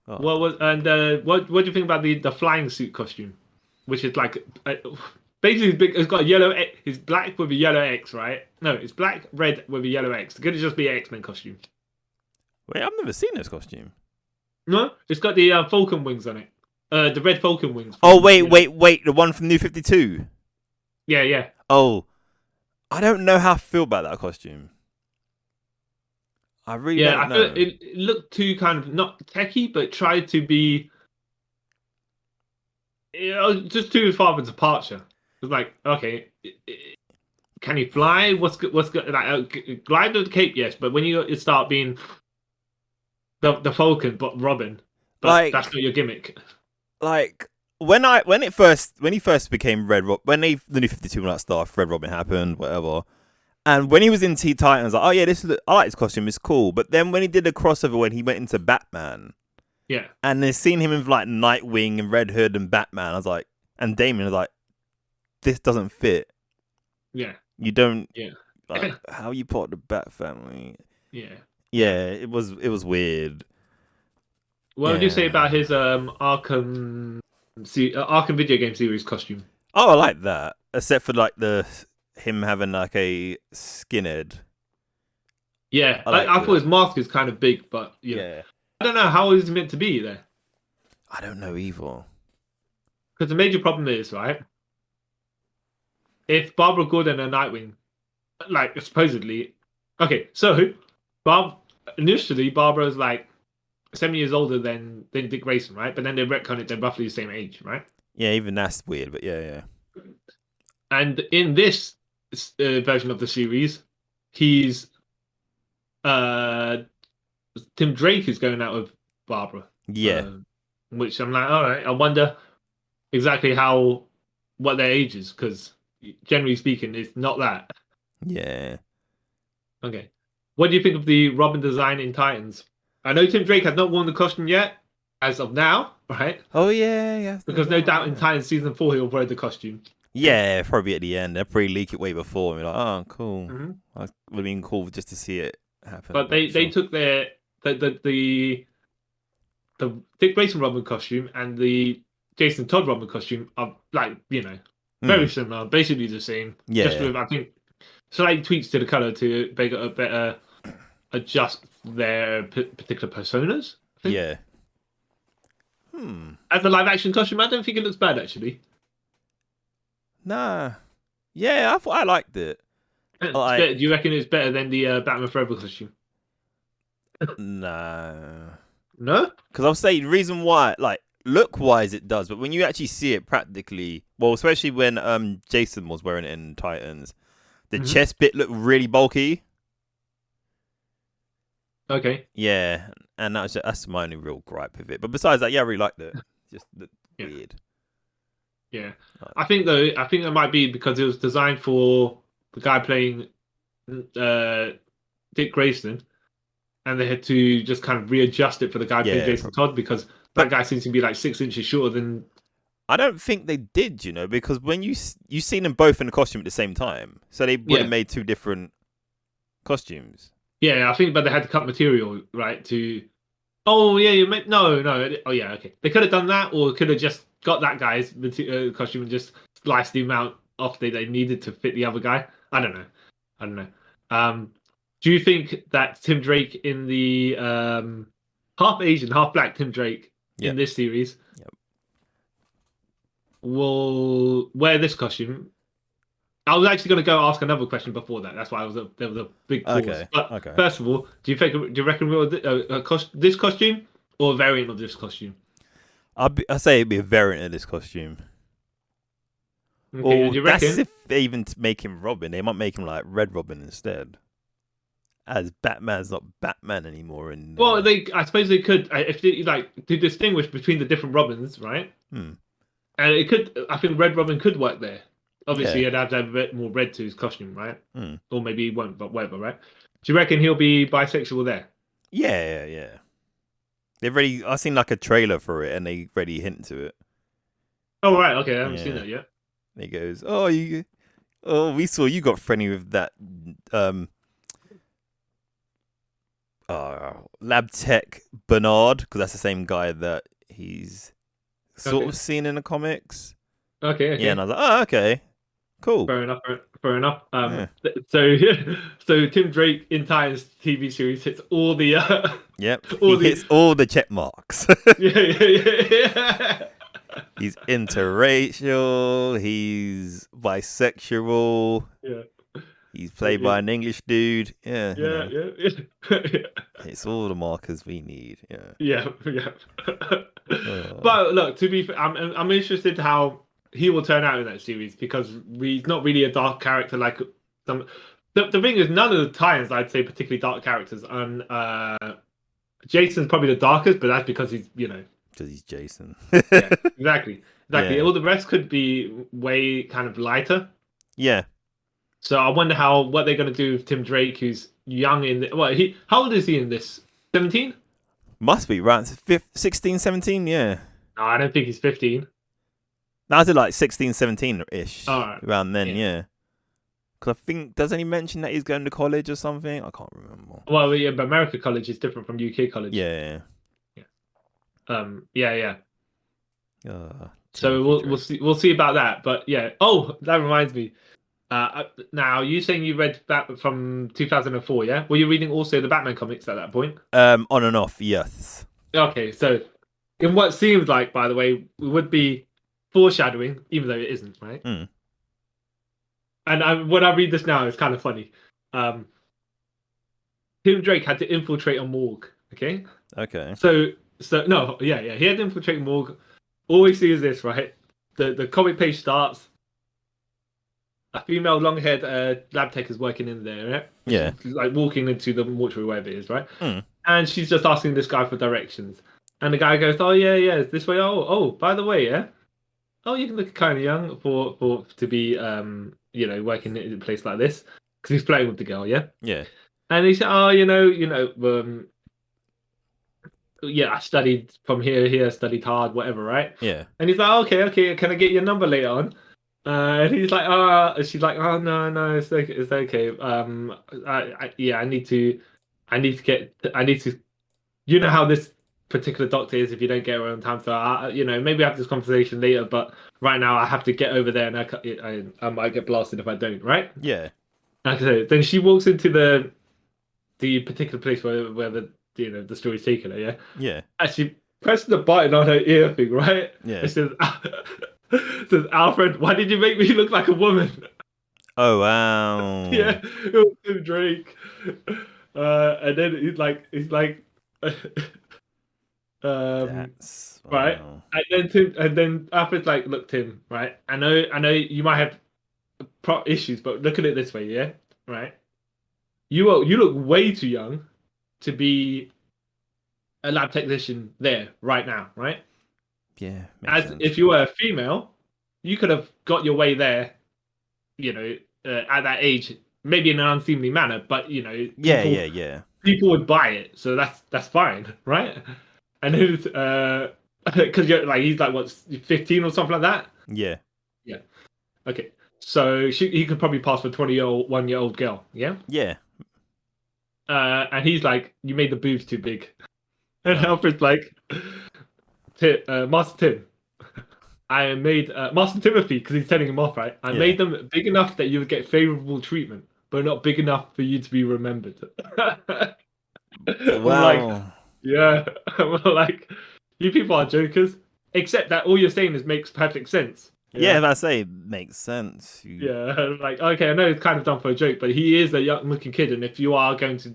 Oh. What do you think about the flying suit costume, which is like basically it's got a yellow. It's black with a yellow X, right? No, it's black red with a yellow X. It's gonna just be an X-Men costume. Wait, I've never seen this costume. No, it's got the Falcon wings on it. The red Falcon wings. Oh, wait. The one from New 52? Yeah. Oh, I don't know how I feel about that costume. I really don't know. I feel it looked too kind of not techie, but tried to be, just too far of a departure. It's like, okay, can he fly? What's good? Like glide with the cape, yes, but when you start being the Falcon, but Robin, but Like- that's not your gimmick. Like when he first became Red Robin, when the New 52 and that stuff, Red Robin happened, whatever. And when he was in Teen Titans, like, oh yeah, I like this costume, it's cool. But then when he did the crossover, when he went into Batman, Yeah, and they've seen him with like Nightwing and Red Hood and Batman, I was like, and Damien, I was like, this doesn't fit. yeah, You don't. Yeah. Like, how you part of the Bat family? yeah. Yeah, it was weird. What would you say Yeah. about his Arkham video game series costume? Oh, I like that. Except for like him having like a skinhead. Yeah, I I thought his mask is kind of big, but Yeah. I don't know how it's meant to be there. I don't know either. Because the major problem is, right, if Barbara Gordon and Nightwing, like, supposedly... Okay, so, initially, Barbara's, like, 7 years older than Dick Grayson, right? But then they retcon it, they're roughly the same age, right? Yeah, even that's weird, but yeah. And in this version of the series, he's... Tim Drake is going out with Barbara. Yeah. Which I'm like, all right, I wonder exactly what their age is, because generally speaking, it's not that. Yeah. Okay. What do you think of the Robin design in Titans? I know Tim Drake has not worn the costume yet, as of now, right? Oh yeah. Because no doubt in Titans season 4 he'll wear the costume. Yeah, probably at the end. They'll probably leak it way before and be like, oh, cool. Mm-hmm. It would have been cool just to see it happen. But they took the Dick Grayson Robin costume and the Jason Todd Robin costume are, like, very similar, basically the same. Yeah. Just with, I think, slight tweaks to the color to make it a better adjust their particular personas. I think. Yeah. As a live action costume, I don't think it looks bad actually. Nah. Yeah, I thought I liked it. Do you reckon it's better than the Batman Forever costume? Nah. No? Because I'll say the reason why, like, look-wise it does, but when you actually see it practically, well, especially when Jason was wearing it in Titans, the chest bit looked really bulky. Okay. Yeah, and that's my only real gripe with it. But besides that, yeah, I really liked it. Just looked weird. Yeah. I think that might be because it was designed for the guy playing Dick Grayson, and they had to just kind of readjust it for the guy playing Jason Todd, because that guy seems to be like 6 inches shorter than... I don't think they did, because when you seen them both in the costume at the same time, so they would have made two different costumes. Yeah, I think, but they had to cut material, right, to Oh yeah, you meant no. Oh yeah, okay. They could have done that, or could have just got that guy's costume and just sliced the amount off they needed to fit the other guy. I don't know. I don't know. Um, do you think that Tim Drake in the half Asian, half black Tim Drake in Yep. this series Yep. will wear this costume? I was actually going to go ask another question before that. That's why there was a big pause. Okay. But Okay. first of all, do you reckon we'll this costume or a variant of this costume? I say it'd be a variant of this costume. Okay, Well, and you that's reckon? if they even make him Robin. They might make him like Red Robin instead, as Batman's not Batman anymore. And Well, I suppose they could if they like to distinguish between the different Robins, right? And it could. I think Red Robin could work there. Obviously, Yeah. he'd have to have a bit more red to his costume, right? Hmm. Or maybe he won't, but whatever, right? Do you reckon he'll be bisexual there? Yeah. They've already. I've seen like a trailer for it, and they already hint to it. Oh right, okay, I haven't seen Yeah. that yet. And he goes, we saw you got friendly with that lab tech Bernard, because that's the same guy that he's sort Okay. of seen in the comics. Okay. Yeah, and I was like, oh, okay, cool. Fair enough. Fair enough. Yeah. So Tim Drake in Titans TV series hits all the Yep, all he hits all the check marks. yeah. He's interracial. He's bisexual. Yeah. He's played by an English dude. Yeah, Yeah. it's all the markers we need. Yeah. Yeah. But look, to be fair, I'm interested how he will turn out in that series because he's not really a dark character like some. The thing is, none of the Titans I'd say particularly dark characters, and Jason's probably the darkest, but that's because he's Because he's Jason. yeah, exactly. Yeah. All the rest could be way kind of lighter. Yeah. So I wonder what they're going to do with Tim Drake, who's young how old is he in this? 17? Must be around 16, 17, yeah. No, I don't think he's 15. Now I did like 16, 17-ish. Alright. Around then, yeah. Because I think, doesn't he mention that he's going to college or something? I can't remember. Well, yeah, but America college is different from UK college. Yeah. Yeah. Uh, So we'll see about that. But yeah. Oh, that reminds me. Now you saying you read that from 2004, yeah? Were you reading also the Batman comics at that point? on and off, yes. Okay, so in what seems like, by the way, would be foreshadowing, even though it isn't, right? Mm. And when I read this now, it's kind of funny. Tim Drake had to infiltrate a morgue. Okay. Okay. So no, yeah, he had to infiltrate a morgue. All we see is this, right? The comic page starts. A female long-haired lab tech is working in there, right? Yeah. She's, like walking into the mortuary, wherever it is, right? Mm. And she's just asking this guy for directions. And the guy goes, "Oh yeah, it's this way. Oh, by the way, yeah. Oh, you can look kind of young to be working in a place like this because he's playing with the girl, yeah." Yeah. And he said, "Oh, I studied from here, studied hard, whatever, right?" Yeah. And he's like, "Okay, can I get your number later on?" And he's like, she's like, "Oh no, it's okay. I need to, you know how this particular doctor is if you don't get her on time. So maybe I have this conversation later, but right now I have to get over there, and I might get blasted if I don't, right?" Yeah. Okay, then she walks into the particular place where the story's taken her, yeah. Yeah. And she presses the button on her ear thing, right? Yeah. It says, "Alfred, why did you make me look like a woman?" Oh wow. Yeah, it was Tim Drake. And then he's like, That's right. wow. And then Alfred's like, "Look, Tim, right? I know you might have issues, but look at it this way, yeah, right? You look way too young to be a lab technician there right now, right? Yeah. As if you were a female, you could have got your way there, at that age, maybe in an unseemly manner, but Yeah. people would buy it, so that's fine, right?" And then because he's like what 15 or something like that. Yeah. Okay, so he could probably pass for 21-year-old girl, yeah. Yeah. And he's like, "You made the boobs too big." And Oh. Alfred's like, Master Tim, I made Master Timothy, because he's telling him off, right? I Yeah. made them big enough that you would get favorable treatment, but not big enough for you to be remembered. I'm like, Wow. yeah. I'm like, you people are jokers. Except that all you're saying is makes perfect sense. Yeah, if I say makes sense. Yeah, like, okay, I know it's kind of done for a joke, but he is a young-looking kid, and if you are going to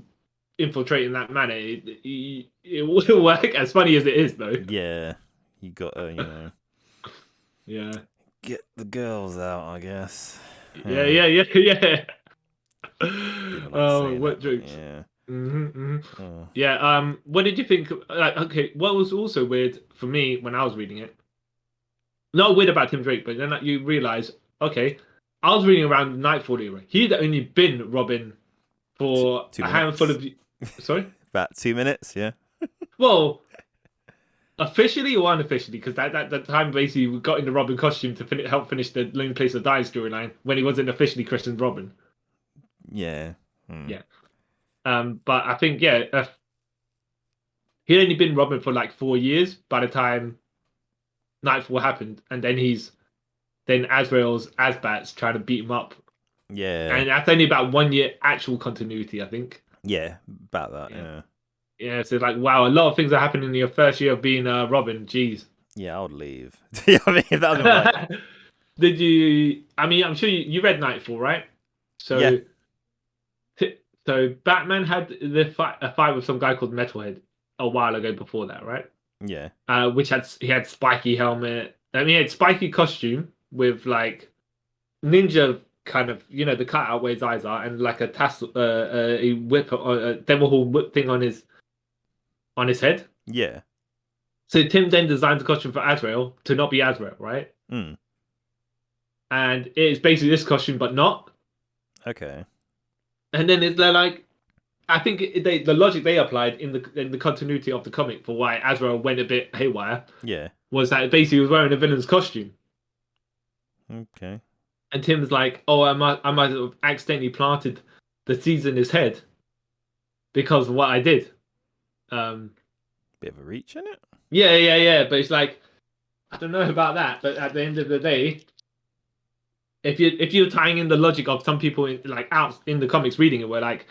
infiltrate in that manner, it will work. As funny as it is, though. Yeah, you got to, Yeah. get the girls out, I guess. Yeah. Didn't like Oh, saying what that, but jokes? yeah. Oh. Yeah. What did you think? Like, okay, what was also weird for me when I was reading it? Not weird about Tim Drake, but then like, you realize, okay, I was reading around Nightfall era. He'd only been Robin for Two a minutes. handful of. Sorry. About 2 minutes, yeah. Well, officially or unofficially, because that time basically we got in the Robin costume to help finish the Lone Place of Die storyline when he wasn't officially christened Robin. Yeah. Yeah. But I think he'd only been Robin for like 4 years by the time Nightfall happened, and then Azrael's Asbats trying to beat him up, Yeah. and that's only about 1 year actual continuity, I think. Yeah, about that, yeah. Yeah, so like, wow, a lot of things are happening in your first year of being Robin. Jeez. Yeah, I would leave. You know what I mean? That would be like... Did you? I mean, I'm sure you read Nightfall, right? So, Yeah. So Batman had a fight with some guy called Metalhead a while ago before that, right? Yeah. Which he had spiky helmet. I mean, he had spiky costume with like ninja kind of, the cutout where his eyes are, and like a tassel, a whip, a devil horn whip thing on his head. Yeah. So Tim then designed the costume for Azrael to not be Azrael, right? Mm. And it's basically this costume, but not. Okay. And then they're like, I think the logic they applied in the continuity of the comic for why Azrael went a bit haywire Yeah. was that basically he was wearing a villain's costume. Okay. And Tim's like, oh, I might have accidentally planted the seeds in his head because of what I did. Bit of a reach, in it? Yeah. But it's like, I don't know about that. But at the end of the day, if you're tying in the logic of some people out in the comics reading it, where like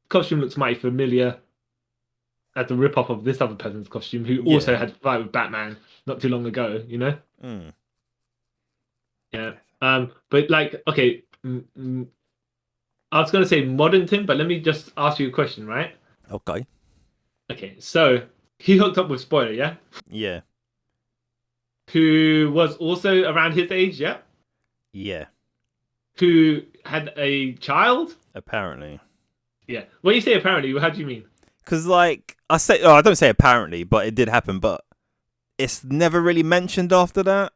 costume looks mighty familiar as the rip off of this other person's costume, who also had a fight with Batman not too long ago, Mm. Yeah. But like, okay, I was gonna say modern Tim, but let me just ask you a question, right? Okay. Okay, so he hooked up with Spoiler, yeah? Yeah. Who was also around his age, yeah? Yeah. Who had a child? Apparently. Yeah. When you say apparently, how do you mean? Because, like, I don't say apparently, but it did happen, but it's never really mentioned after that.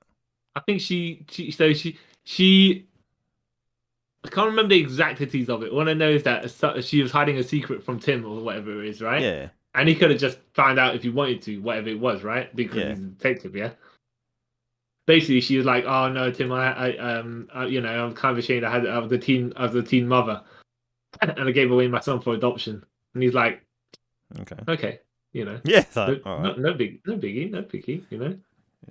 I think she I can't remember the exactities of it. All I know is that she was hiding a secret from Tim or whatever it is, right? Yeah. And he could have just found out if he wanted to, whatever it was, right? Because he's a detective, yeah. Basically, she was like, "Oh no, Tim, I'm kind of ashamed. I was the teen mother, and I gave away my son for adoption." And he's like, "Okay, Yeah. no biggie,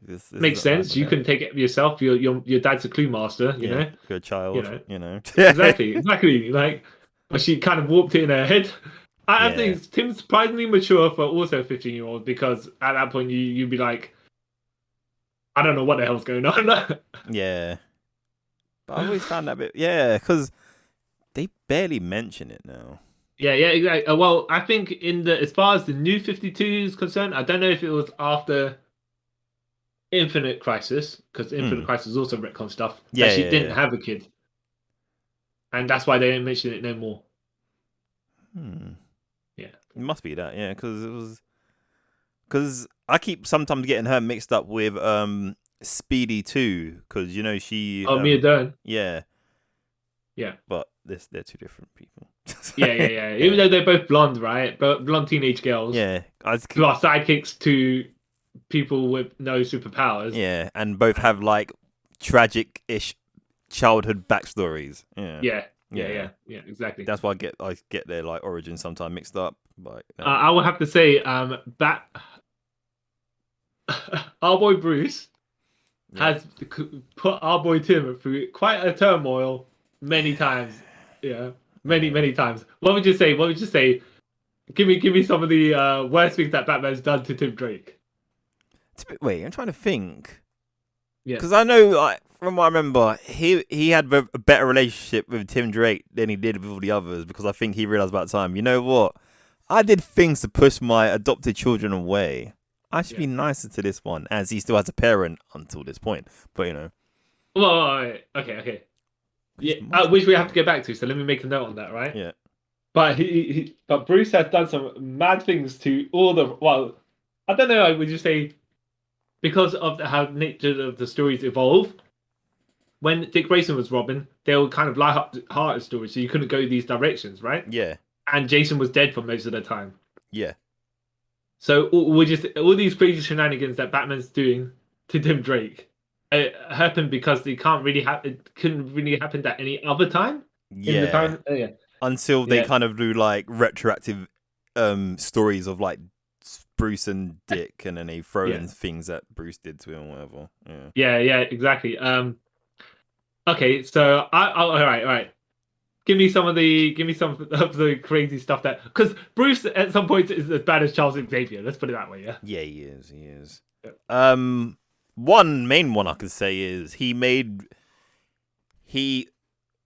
This makes sense. You can take it yourself. Your dad's a clue master, you know. You're a child, you know. Exactly. Like, but she kind of warped it in her head. I think Tim's surprisingly mature for also a 15-year-old, because at that point you'd be like, I don't know what the hell's going on. Yeah. But I always found that bit, because they barely mention it now. Yeah, exactly. Well, I think as far as the new 52 is concerned, I don't know if it was after Infinite Crisis, because Infinite Crisis also retcon stuff. Yeah, that she didn't have a kid, and that's why they didn't mention it no more. Yeah, it must be that. Yeah, because I keep sometimes getting her mixed up with Speedy too, because she. Mia Dern. Yeah. But they're two different people. Yeah. Even though they're both blonde, right? But blonde teenage girls. Yeah, who are sidekicks to people with no superpowers. Yeah, and both have like tragic-ish childhood backstories. Yeah, exactly. That's why I get their like origins sometimes mixed up. But I will have to say, our boy Bruce has put our boy Tim through quite a turmoil many times. Yeah, many times. What would you say? What would you say? Give me some of the worst things that Batman's done to Tim Drake. wait, I'm trying to think. Yeah. Because I know, like, from what I remember, he had a better relationship with Tim Drake than he did with all the others. Because I think he realized about time, you know what? I did things to push my adopted children away. I should be nicer to this one, as he still has a parent until this point. But you know. Well, okay. Yeah, which we have to get back to. So let me make a note on that, right? Yeah. But but Bruce has done some mad things to all the. Well, I don't know. Would you say because of how nature of the stories evolve? When Dick Grayson was Robin, they were kind of light-hearted stories, so you couldn't go these directions, right? Yeah. And Jason was dead for most of the time. Yeah. So all these crazy shenanigans that Batman's doing to Tim Drake happened because it couldn't really happen at any other time. Yeah. In the time, Until they kind of do like retroactive stories of like Bruce and Dick, and then they throw in things that Bruce did to him or whatever. Yeah, exactly. Okay, so all right. Give me some of the crazy stuff that, because Bruce at some point is as bad as Charles Xavier. Let's put it that way. Yeah, he is. Yeah. One main one I could say is he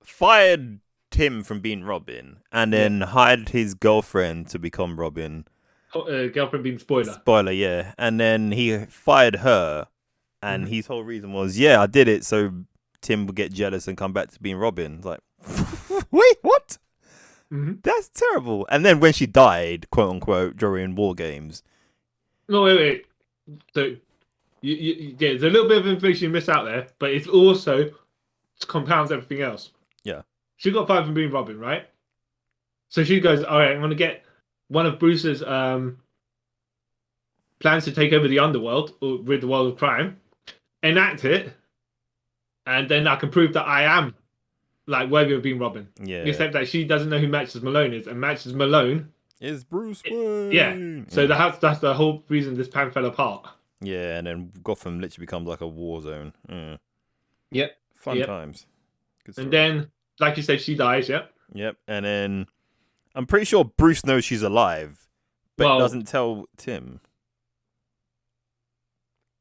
fired Tim from being Robin, and then hired his girlfriend to become Robin. Girlfriend being spoiler. Spoiler, yeah. And then he fired her, and his whole reason was, I did it so Tim would get jealous and come back to being Robin. It's like, wait, what? That's terrible. And then when she died, quote unquote, during War Games. No, wait. So, there's a little bit of information you miss out there, but it compounds everything else. Yeah. She got fired from being Robin, right? So she goes, all right, I'm going to get one of Bruce's plans to take over the underworld, or rid the world of crime, enact it, and then I can prove that I am like worthy of being Robin. Yeah. Except that she doesn't know who Matches Malone is, and Matches Malone is Bruce Wayne. Yeah. So that's the whole reason this plan fell apart. Yeah, and then Gotham literally becomes like a war zone. Yep. Fun times. Good and then, like you said, she dies. Yep. Yep. And then I'm pretty sure Bruce knows she's alive, but doesn't tell Tim.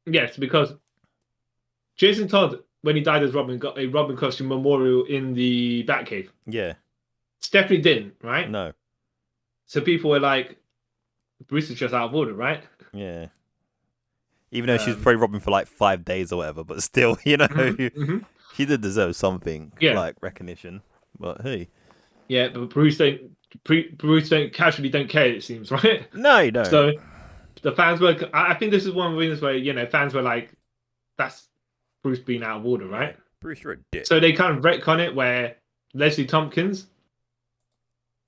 Yes, because Jason Todd, when he died as Robin, got a Robin costume memorial in the Batcave. Yeah. Stephanie didn't, right? No. So people were like, Bruce is just out of order, right? Yeah. Even though she's probably Robin for like 5 days or whatever, but still, you know, she did deserve something like recognition. But hey. Yeah, but Bruce casually don't care, it seems, right? No, you don't. So the fans were, I think this is one of the reasons where, fans were like, that's Bruce being out of order, right? Yeah. Bruce, you're a dick. So they kind of retcon it where Leslie Tompkins,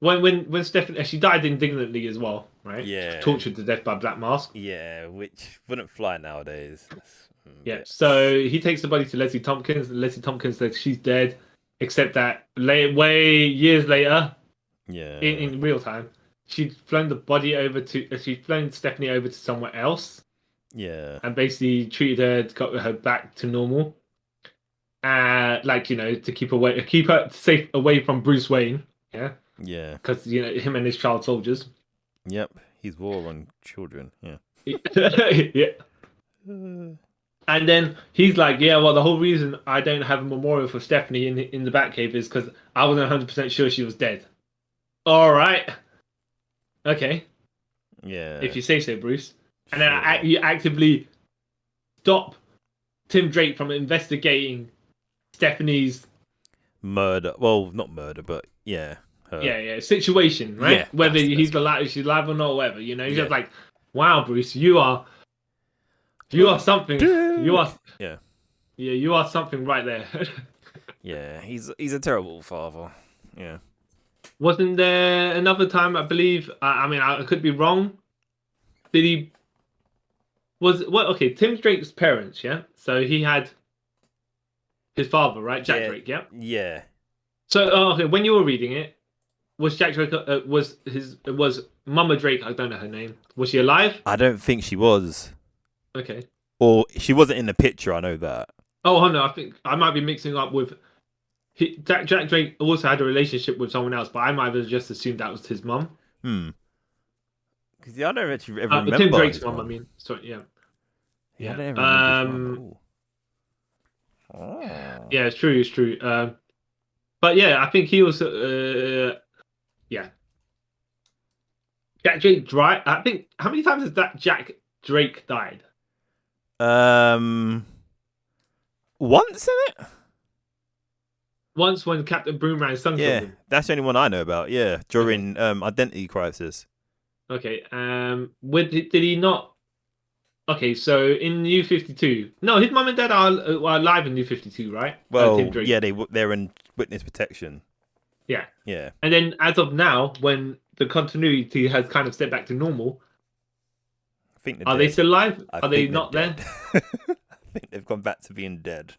when Stephanie, she died indignantly as well, right? Yeah. Tortured to death by Black Mask. Yeah, which wouldn't fly nowadays. Yeah. So he takes the body to Leslie Tompkins. Leslie Tompkins says she's dead, except that years later, in real time, she'd flown Stephanie over to somewhere else. Yeah. And basically treated her, got her back to normal. To keep her safe away from Bruce Wayne. Yeah. Yeah. Because, him and his child soldiers. Yep. He's war on children. Yeah. Yeah. And then he's like, the whole reason I don't have a memorial for Stephanie in the Batcave is because I wasn't 100% sure she was dead. All right. Okay. Yeah. If you say so, Bruce. And then you actively stop Tim Drake from investigating Stephanie's murder. Well, not murder, but her. Situation, right? Yeah, whether she's alive or not, whatever. He's just like, wow, Bruce, you are something. You are. Yeah. Yeah, you are something right there. Yeah, he's a terrible father. Yeah. Wasn't there another time? I believe. I could be wrong. Did he? Okay, Tim Drake's parents, yeah? So he had his father, right? Jack Drake, yeah? Yeah. So, when you were reading it, was Jack Drake, was Mama Drake, I don't know her name. Was she alive? I don't think she was. Okay. Or she wasn't in the picture, I know that. Oh no, I think I might be mixing up with. Jack Drake also had a relationship with someone else, but I might have just assumed that was his mum. Because I don't actually ever remember. Tim Drake's mum, I mean. Sorry, yeah. I don't ever remember his mum. Yeah, it's true. But yeah, I think he was. Yeah. Jack Drake died. I think how many times has that Jack Drake died? Once in it. Once when Captain Boomerang's son killed him. That's the only one I know about. Yeah, during Identity Crisis. Okay. Did he not? Okay, so in New 52, no, his mum and dad are alive in New 52, right? Well, yeah, they're in witness protection. Yeah. Yeah. And then as of now, when the continuity has kind of stepped back to normal, I think are they still alive? Are they not dead. there? I think they've gone back to being dead.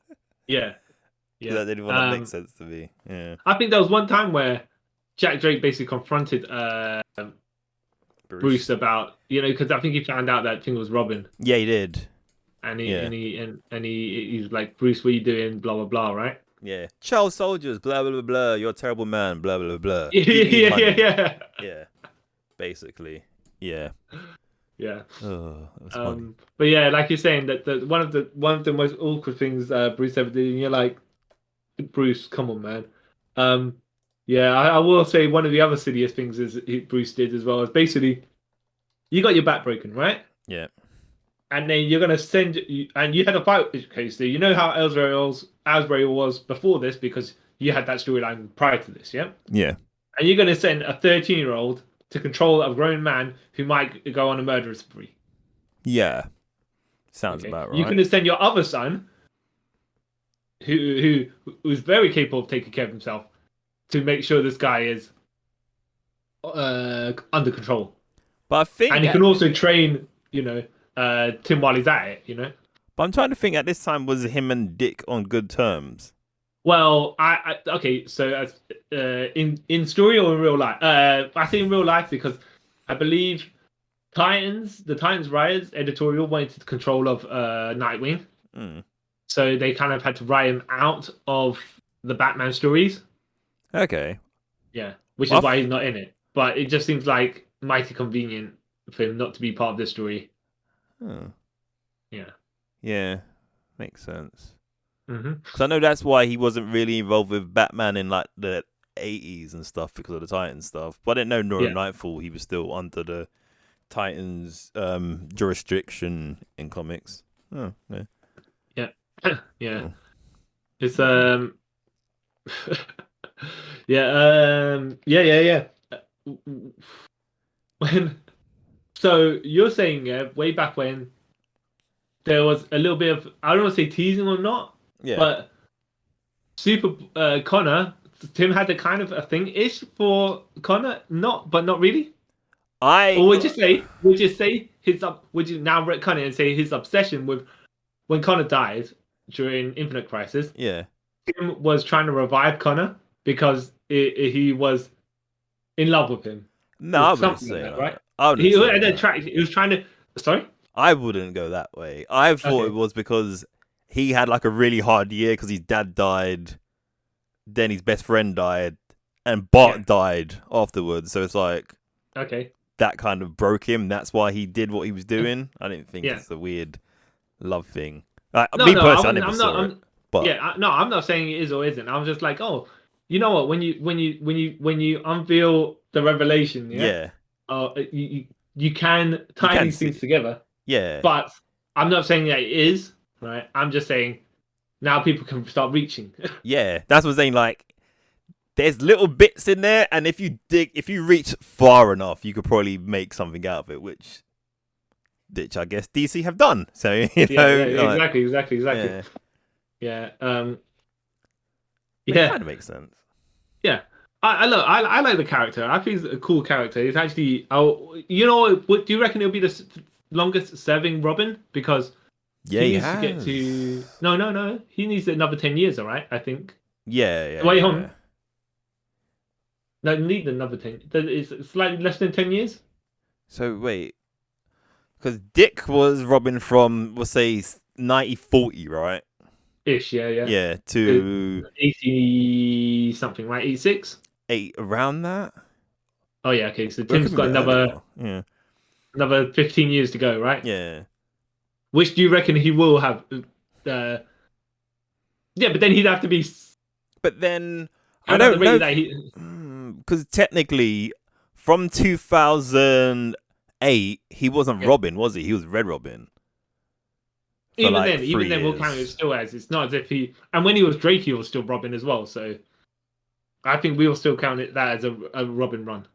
Yeah. That didn't want to make sense to me. Yeah. I think there was one time where Jack Drake basically confronted Bruce about, because I think he found out that thing was Robin. Yeah, he did. And he's like, Bruce, what are you doing? Blah blah blah, right? Yeah. Child soldiers, blah blah blah blah. You're a terrible man, blah blah blah. Yeah. Basically, yeah. Yeah. Oh, that's funny. But yeah, like you're saying that one of the most awkward things Bruce ever did, and you're like, Bruce, come on, man. Yeah, I will say one of the other silliest things Bruce did as well is basically, you got your back broken, right? Yeah. And then you're gonna and you had a fight. Okay, so you know how Ellsbury was before this because you had that storyline prior to this, yeah? Yeah. And you're gonna send a 13-year-old to control a grown man who might go on a murderous spree. Yeah. Sounds about right. You can send your other son, who's very capable of taking care of himself, to make sure this guy is under control. But I think, and you can also train, Tim while he's at it, But I'm trying to think. At this time, was him and Dick on good terms? Well, okay. So, as in story or in real life? I think in real life because I believe the Titans Rise editorial wanted control of Nightwing, so they kind of had to write him out of the Batman stories. Okay. Yeah, which is why he's not in it. But it just seems like mighty convenient for him not to be part of this story. Oh. Yeah. Yeah, makes sense. Mm-hmm. Because I know that's why he wasn't really involved with Batman in like the 80s and stuff because of the Titans stuff. But I didn't know Nightfall he was still under the Titans jurisdiction in comics. Oh, yeah. Yeah. Yeah. Cool. It's yeah. So you're saying way back when there was a little bit of, I don't want to say teasing or not, but Super Connor, Tim had a kind of a thing-ish for Connor, but not really. Or would you say would you now retcon it and say his obsession with when Connor died during Infinite Crisis? Yeah, Tim was trying to revive Connor because he was in love with him. No, I wouldn't say that. Right? He was trying to. Sorry. I wouldn't go that way. I thought it was because he had like a really hard year because his dad died, then his best friend died, and Bart died afterwards. So it's like that kind of broke him. That's why he did what he was doing. I didn't think it's a weird love thing. I never saw it. But I'm not saying it is or isn't. I'm just like, oh, you know what? When you unveil the revelation, you can tie these things together. Yeah. But I'm not saying that it is, right? I'm just saying now people can start reaching. Yeah, that's what I'm saying. Like, there's little bits in there, and if you reach far enough, you could probably make something out of it, which I guess DC have done. So, exactly. Yeah. It kind of makes sense. Yeah. I like the character. I think he's a cool character. It's actually, what do you reckon it'll be the longest serving Robin? Because he needs to get to no. He needs another 10 years, all right? I think. Yeah. Wait, hold on. No, need another 10. It's slightly less than 10 years. So wait, because Dick was Robin from, we'll say, 1940, right? Ish, yeah. Yeah, to 80 something, right? 86. around that. Oh yeah, okay. So Well, it Tim's could be got a bit earlier. Yeah, another 15 years to go, right? yeah. Which do you reckon he will have? Yeah, but then he'd have to be But then I going at the don't rate know, that he. because technically, from 2008, he wasn't Yeah. Robin, was he? He was Red Robin. For Even like then, 3 we'll count it years. still as it's not as if he. And when he was Drake, he was still Robin as well. So I think we will still count it that as a Robin run.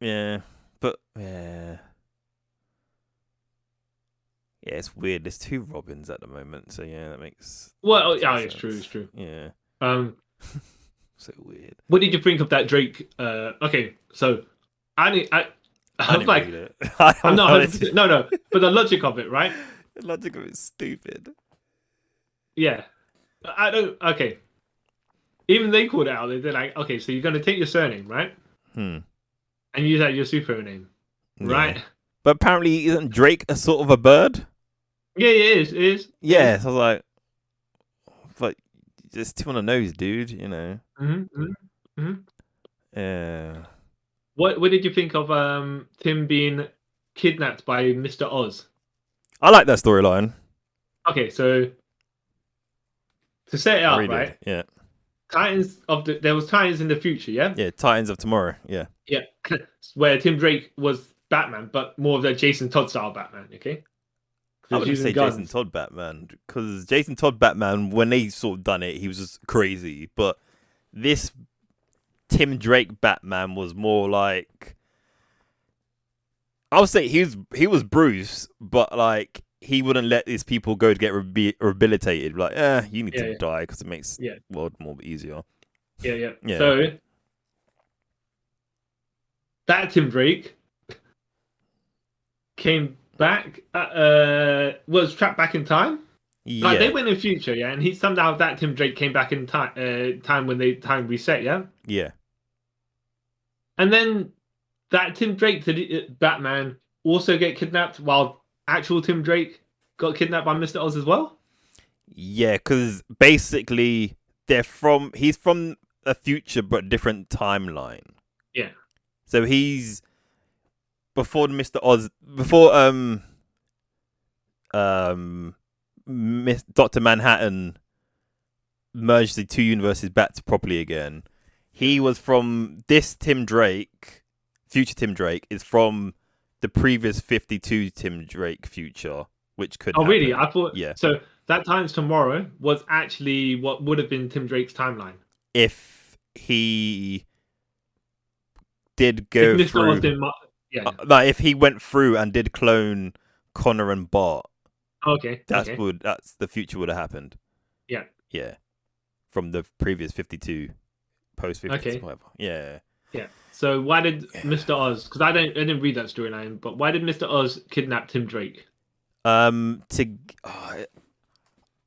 Yeah, but yeah. Yeah, it's weird. There's 2 Robins at the moment, so yeah, that makes. Well, makes yeah, it's sense. true. It's true. Yeah, so weird. What did you think of that Drake? Okay, so I I was didn't like, read it. I'm not 100%. No, but the logic of it, right? The logic of it's stupid. Yeah, I don't. Okay, even they called it out. They're like, okay, so you're gonna take your surname, right? Hmm. And use that your super name, right? Yeah. But apparently, isn't Drake a sort of a bird? Yeah, it is. It is. Yeah, so I was like, but it's too on the nose, dude. You know. Yeah. What did you think of Tim being kidnapped by Mr. Oz? I like that storyline. Okay, so to set it I up, really right? did. Yeah. There was Titans in the future, yeah? Yeah. Titans of Tomorrow. Yeah. Yeah. Where Tim Drake was Batman, but more of the Jason Todd style Batman, okay? I wouldn't say Jason Todd Batman, because Jason Todd Batman, when they sort of done it, he was just crazy. But this Tim Drake Batman was more like, I would say he was Bruce, but like he wouldn't let these people go to get rehabilitated. Like, you need to die because it makes the world more easier. Yeah. So that Tim Drake came back, was trapped back in time. Yeah. Like they went in future, yeah, and he somehow that Tim Drake came back in time when time reset, yeah. Yeah. And then that Tim Drake, Batman, also get kidnapped while actual Tim Drake got kidnapped by Mr. Oz as well? Yeah, because basically he's from a future but different timeline. Yeah. So he's before Mr. Oz, before Dr. Manhattan merged the 2 universes back to properly again. He was from this Tim Drake, future Tim Drake, is from the previous 52 Tim Drake future, which could happen. Really? I thought... Yeah. So that Times Tomorrow was actually what would have been Tim Drake's timeline. If he did go if through... Oz didn't, like, if he went through and did clone Connor and Bart, that's the future would have happened. Yeah. Yeah. From the previous 52... post 50, whatever. Yeah. So why did Mr. Oz? Because I didn't read that storyline, but why did Mr. Oz kidnap Tim Drake? I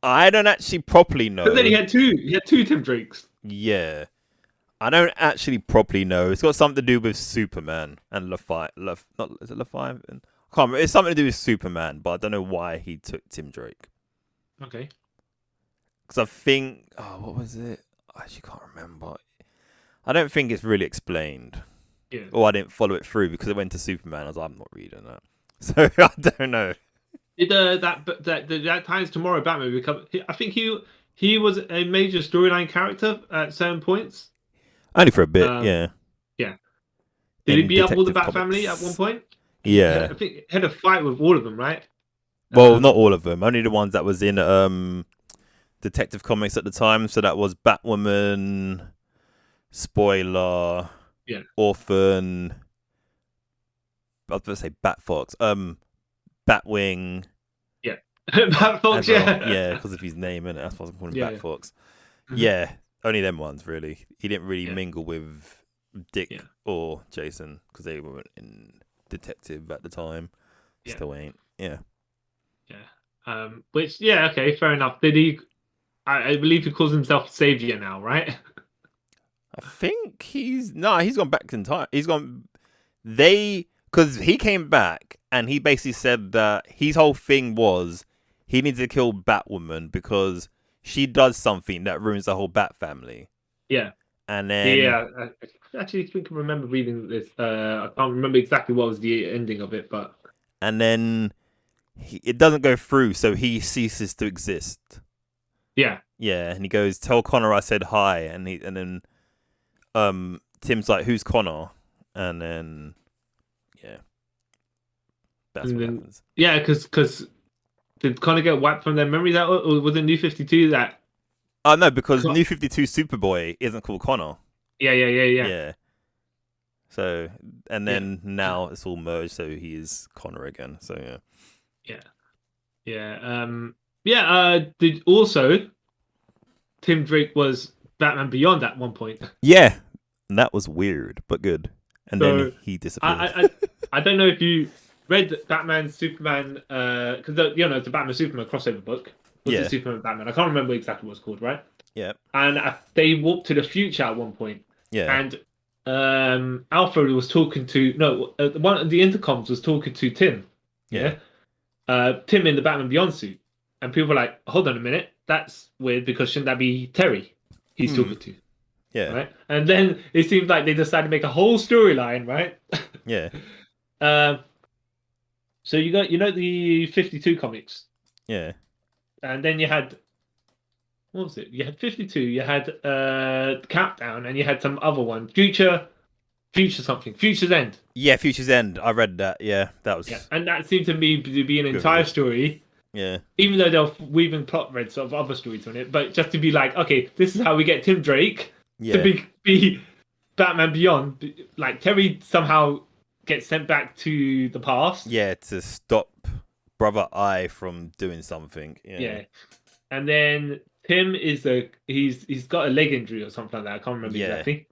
don't actually properly know. But then he had two Tim Drakes. Yeah, I don't actually properly know. It's got something to do with Superman and is it Leviathan? I can't remember. It's something to do with Superman, but I don't know why he took Tim Drake. Okay. Because I think, what was it? I actually can't remember. I don't think it's really explained. Yeah. Or I didn't follow it through because it went to Superman. I was like, I'm not reading that. So I don't know. Did that Times Tomorrow Batman become? I think he was a major storyline character at certain points. Only for a bit, yeah. Yeah. Did he beat up all the Bat family at one point? Yeah. I think he had a fight with all of them, right? Well, not all of them. Only the ones that was in Detective Comics at the time. So that was Batwoman, Spoiler, Orphan. I was going to say Batfox. Batwing. Yeah. Batfox, yeah, because of his name, innit? That's what I'm calling Batfox. Yeah, only them ones, really. He didn't really mingle with Dick or Jason because they weren't in Detective at the time. Still ain't. Yeah. Which, okay, fair enough. Did he... I believe he calls himself Savior now, right? I think he's gone back in time. They because he came back and he basically said that his whole thing was he needs to kill Batwoman because she does something that ruins the whole Bat family. Yeah. And then Yeah, I actually think I remember reading this. I can't remember exactly what was the ending of it, but and then it doesn't go through, so he ceases to exist. yeah, Yeah, and he goes, "Tell Connor I said hi," and then Tim's like, "Who's Connor?" And then yeah, that's what happens. Yeah, because did Connor get wiped from their memory? That or was it New 52 that? Oh no, because New 52 Superboy isn't called Connor. Yeah. Yeah. So and then now it's all merged, so he is Connor again. So yeah. Did also Tim Drake was Batman Beyond at one point. yeah, and that was weird but good. And So, then he disappeared. I don't know if you read Batman Superman because it's a Batman Superman crossover book. Was it Superman Batman? I can't remember exactly what it's called, right? Yeah. And they warped to the future at one point. Yeah. And Alfred was talking to one of the intercoms was talking to Tim. Yeah. Tim in the Batman Beyond suit, and people were like, "Hold on a minute, that's weird because shouldn't that be Terry he's talking to?" Yeah. Right. And then it seemed like they decided to make a whole storyline, right? Yeah. So you got the 52 comics. Yeah. And then you had what was it? You had 52, you had Countdown, and you had some other one. Future something. Future's End. Yeah, Future's End. I read that. Yeah, that was And that seemed to me to be an entire story. Yeah. Even though they're weaving plot threads of other stories on it, but just to be like, okay, this is how we get Tim Drake to be Batman Beyond. Like Terry somehow gets sent back to the past. Yeah, to stop Brother Eye from doing something. Yeah. And then Tim is he's got a leg injury or something like that. I can't remember exactly.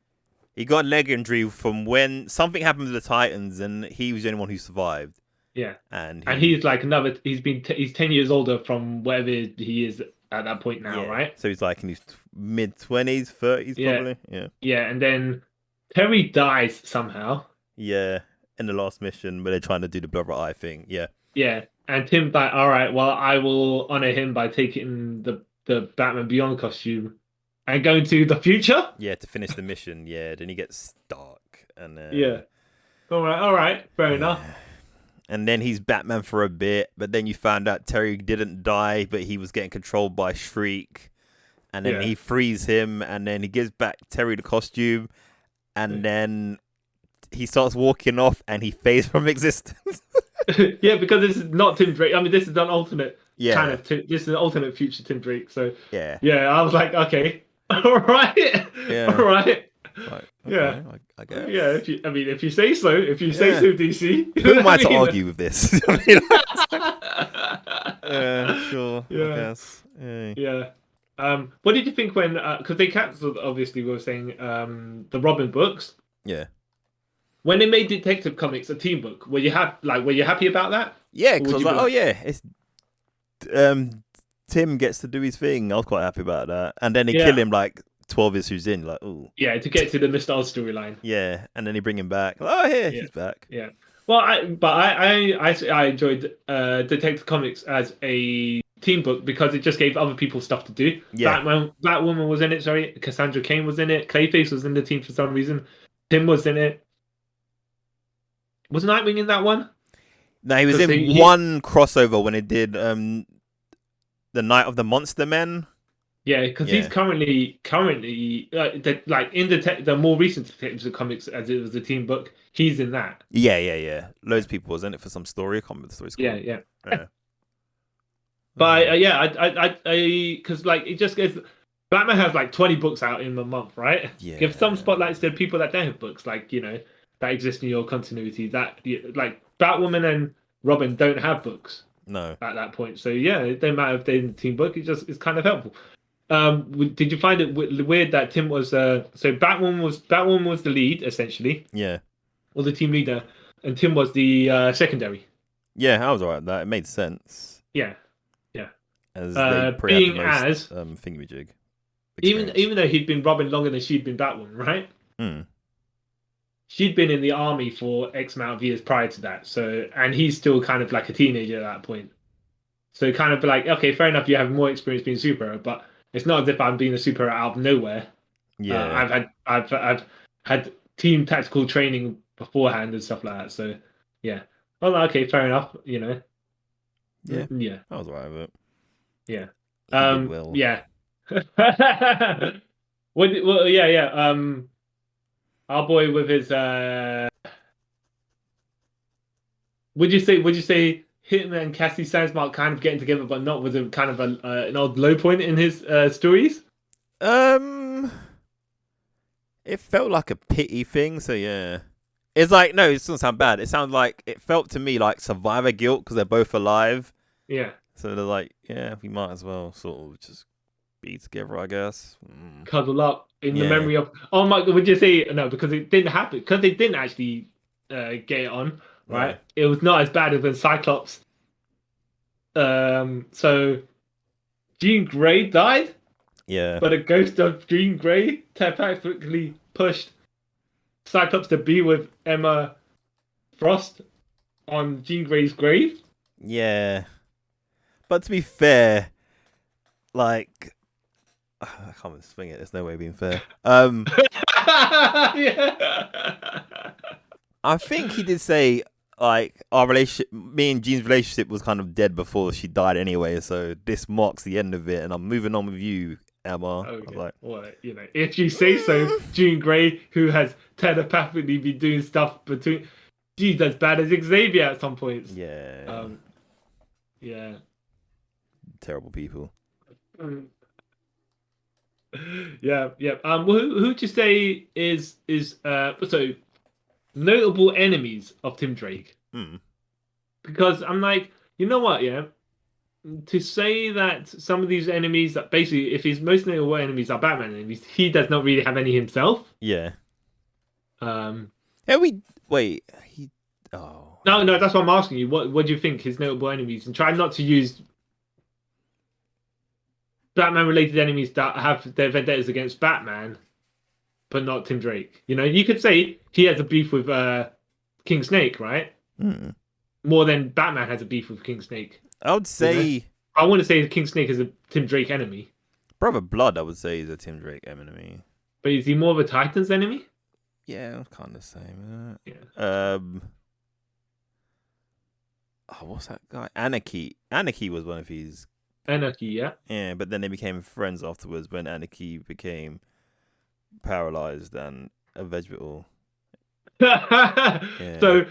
He got a leg injury from when something happened to the Titans, and he was the only one who survived. Yeah, and he's like he's 10 years older from wherever he is at that point now, right? So he's like in his mid-20s, 30s, probably. Yeah, and then Terry dies somehow. Yeah, in the last mission where they're trying to do the Brother Eye thing. Yeah. Yeah, and Tim's like, all right, well, I will honor him by taking the Batman Beyond costume and going to the future. Yeah, to finish the mission. Yeah, then he gets stuck, and all right, fair enough. And then he's Batman for a bit, but then you found out Terry didn't die, but he was getting controlled by Shriek, and then he frees him, and then he gives back Terry the costume, and then he starts walking off, and he fades from existence. Yeah, because this is not Tim Drake. I mean, this is an alternate kind of. This is an alternate future Tim Drake. So yeah, I was like, okay, all right, all right. Like, okay, I guess. Yeah, if you say so, DC. Who am I to argue with this? Yeah, sure. Yeah. I guess. Yeah. What did you think when? Because they cancelled. Obviously, we were saying the Robin books. Yeah. When they made Detective Comics a team book, were you happy about that? Yeah, because I was like, it's Tim gets to do his thing. I was quite happy about that, and then they kill him like 12 issues in, like, ooh. Yeah, to get to the Mr. Oz storyline. Yeah, and then they bring him back. Like, oh, he's back. Yeah. Well, I enjoyed Detective Comics as a team book because it just gave other people stuff to do. Yeah. Batwoman was in it. Sorry, Cassandra Cain was in it. Clayface was in the team for some reason. Tim was in it. Was Nightwing in that one? No, he was in one crossover when it did the Night of the Monster Men. Yeah, because he's currently in the more recent Detective Comics, as it was a team book, he's in that. Yeah. Loads of people was in it for some story. I can't remember the story's called. Yeah. But I because like it just gets Batman has like 20 books out in a month, right? Yeah. Give some spotlights to people that don't have books, like that exist in your continuity. That like Batwoman and Robin don't have books. No. At that point, so yeah, it doesn't matter if they're in the team book. It's kind of helpful. Did you find it weird that Tim was so Batwoman was the lead essentially? Yeah. Or the team leader, and Tim was the secondary. Yeah, I was alright with that. It made sense. Yeah. As they being had the most, thingamajig. Even though he'd been Robin longer than she'd been Batwoman, right? she'd been in the army for X amount of years prior to that. So, and he's still kind of like a teenager at that point. So kind of like, okay, fair enough, you have more experience being a superhero, but it's not as if I'm being a superhero out of nowhere. Yeah. I've had team tactical training beforehand and stuff like that. So yeah. Well, okay, fair enough. You know. Yeah. Yeah. I was alright with it. Yeah. He did well. Yeah. Well, yeah, yeah. Our boy with his would you say him and Cassie Sandsmark kind of getting together, but not was a kind of an odd low point in his stories? It felt like a pity thing, so yeah. It's like, no, it doesn't sound bad. It sounds like, it felt to me like survivor guilt because they're both alive. Yeah. So they're like, yeah, we might as well sort of just be together, I guess. Cuddle up in the Yeah. memory of. Oh my! Would you say no? Because it didn't happen. Because they didn't actually get it on. Right. It was not as bad as when Cyclops. So Jean Grey died. Yeah. But a ghost of Jean Grey telepathically pushed Cyclops to be with Emma Frost on Jean Grey's grave. Yeah. But to be fair, like, I can't even swing it. There's no way of being fair. Yeah. I think he did say, like, our relationship, me and Jean's relationship was kind of dead before she died anyway, so this marks the end of it, and I'm moving on with you, Emma. Okay. I was like, Well, you know, if you say so, Jean Grey, who has telepathically been doing stuff between, she's as bad as Xavier at some points. yeah. Yeah. Terrible people. Yeah, yeah. Who'd you say is so notable enemies of Tim Drake? Because I'm like, you know what, yeah. To say that some of these enemies, that basically, if his most notable enemies are Batman enemies, he does not really have any himself. Yeah. Oh. No, that's what I'm asking you. What do you think his notable enemies? And try not to use Batman-related enemies that have their vendettas against Batman, but not Tim Drake. You know, you could say he has a beef with King Snake, right? More than Batman has a beef with King Snake. I would say... You know? I want to say King Snake is a Tim Drake enemy. Brother Blood, I would say, is a Tim Drake enemy. But is he more of a Titans enemy? Yeah, kind of the same. Yeah. What's that guy? Anarchy. Anarchy was one of his... Anarchy, yeah. Yeah, but then they became friends afterwards when Anarchy became paralyzed and a vegetable. Yeah. So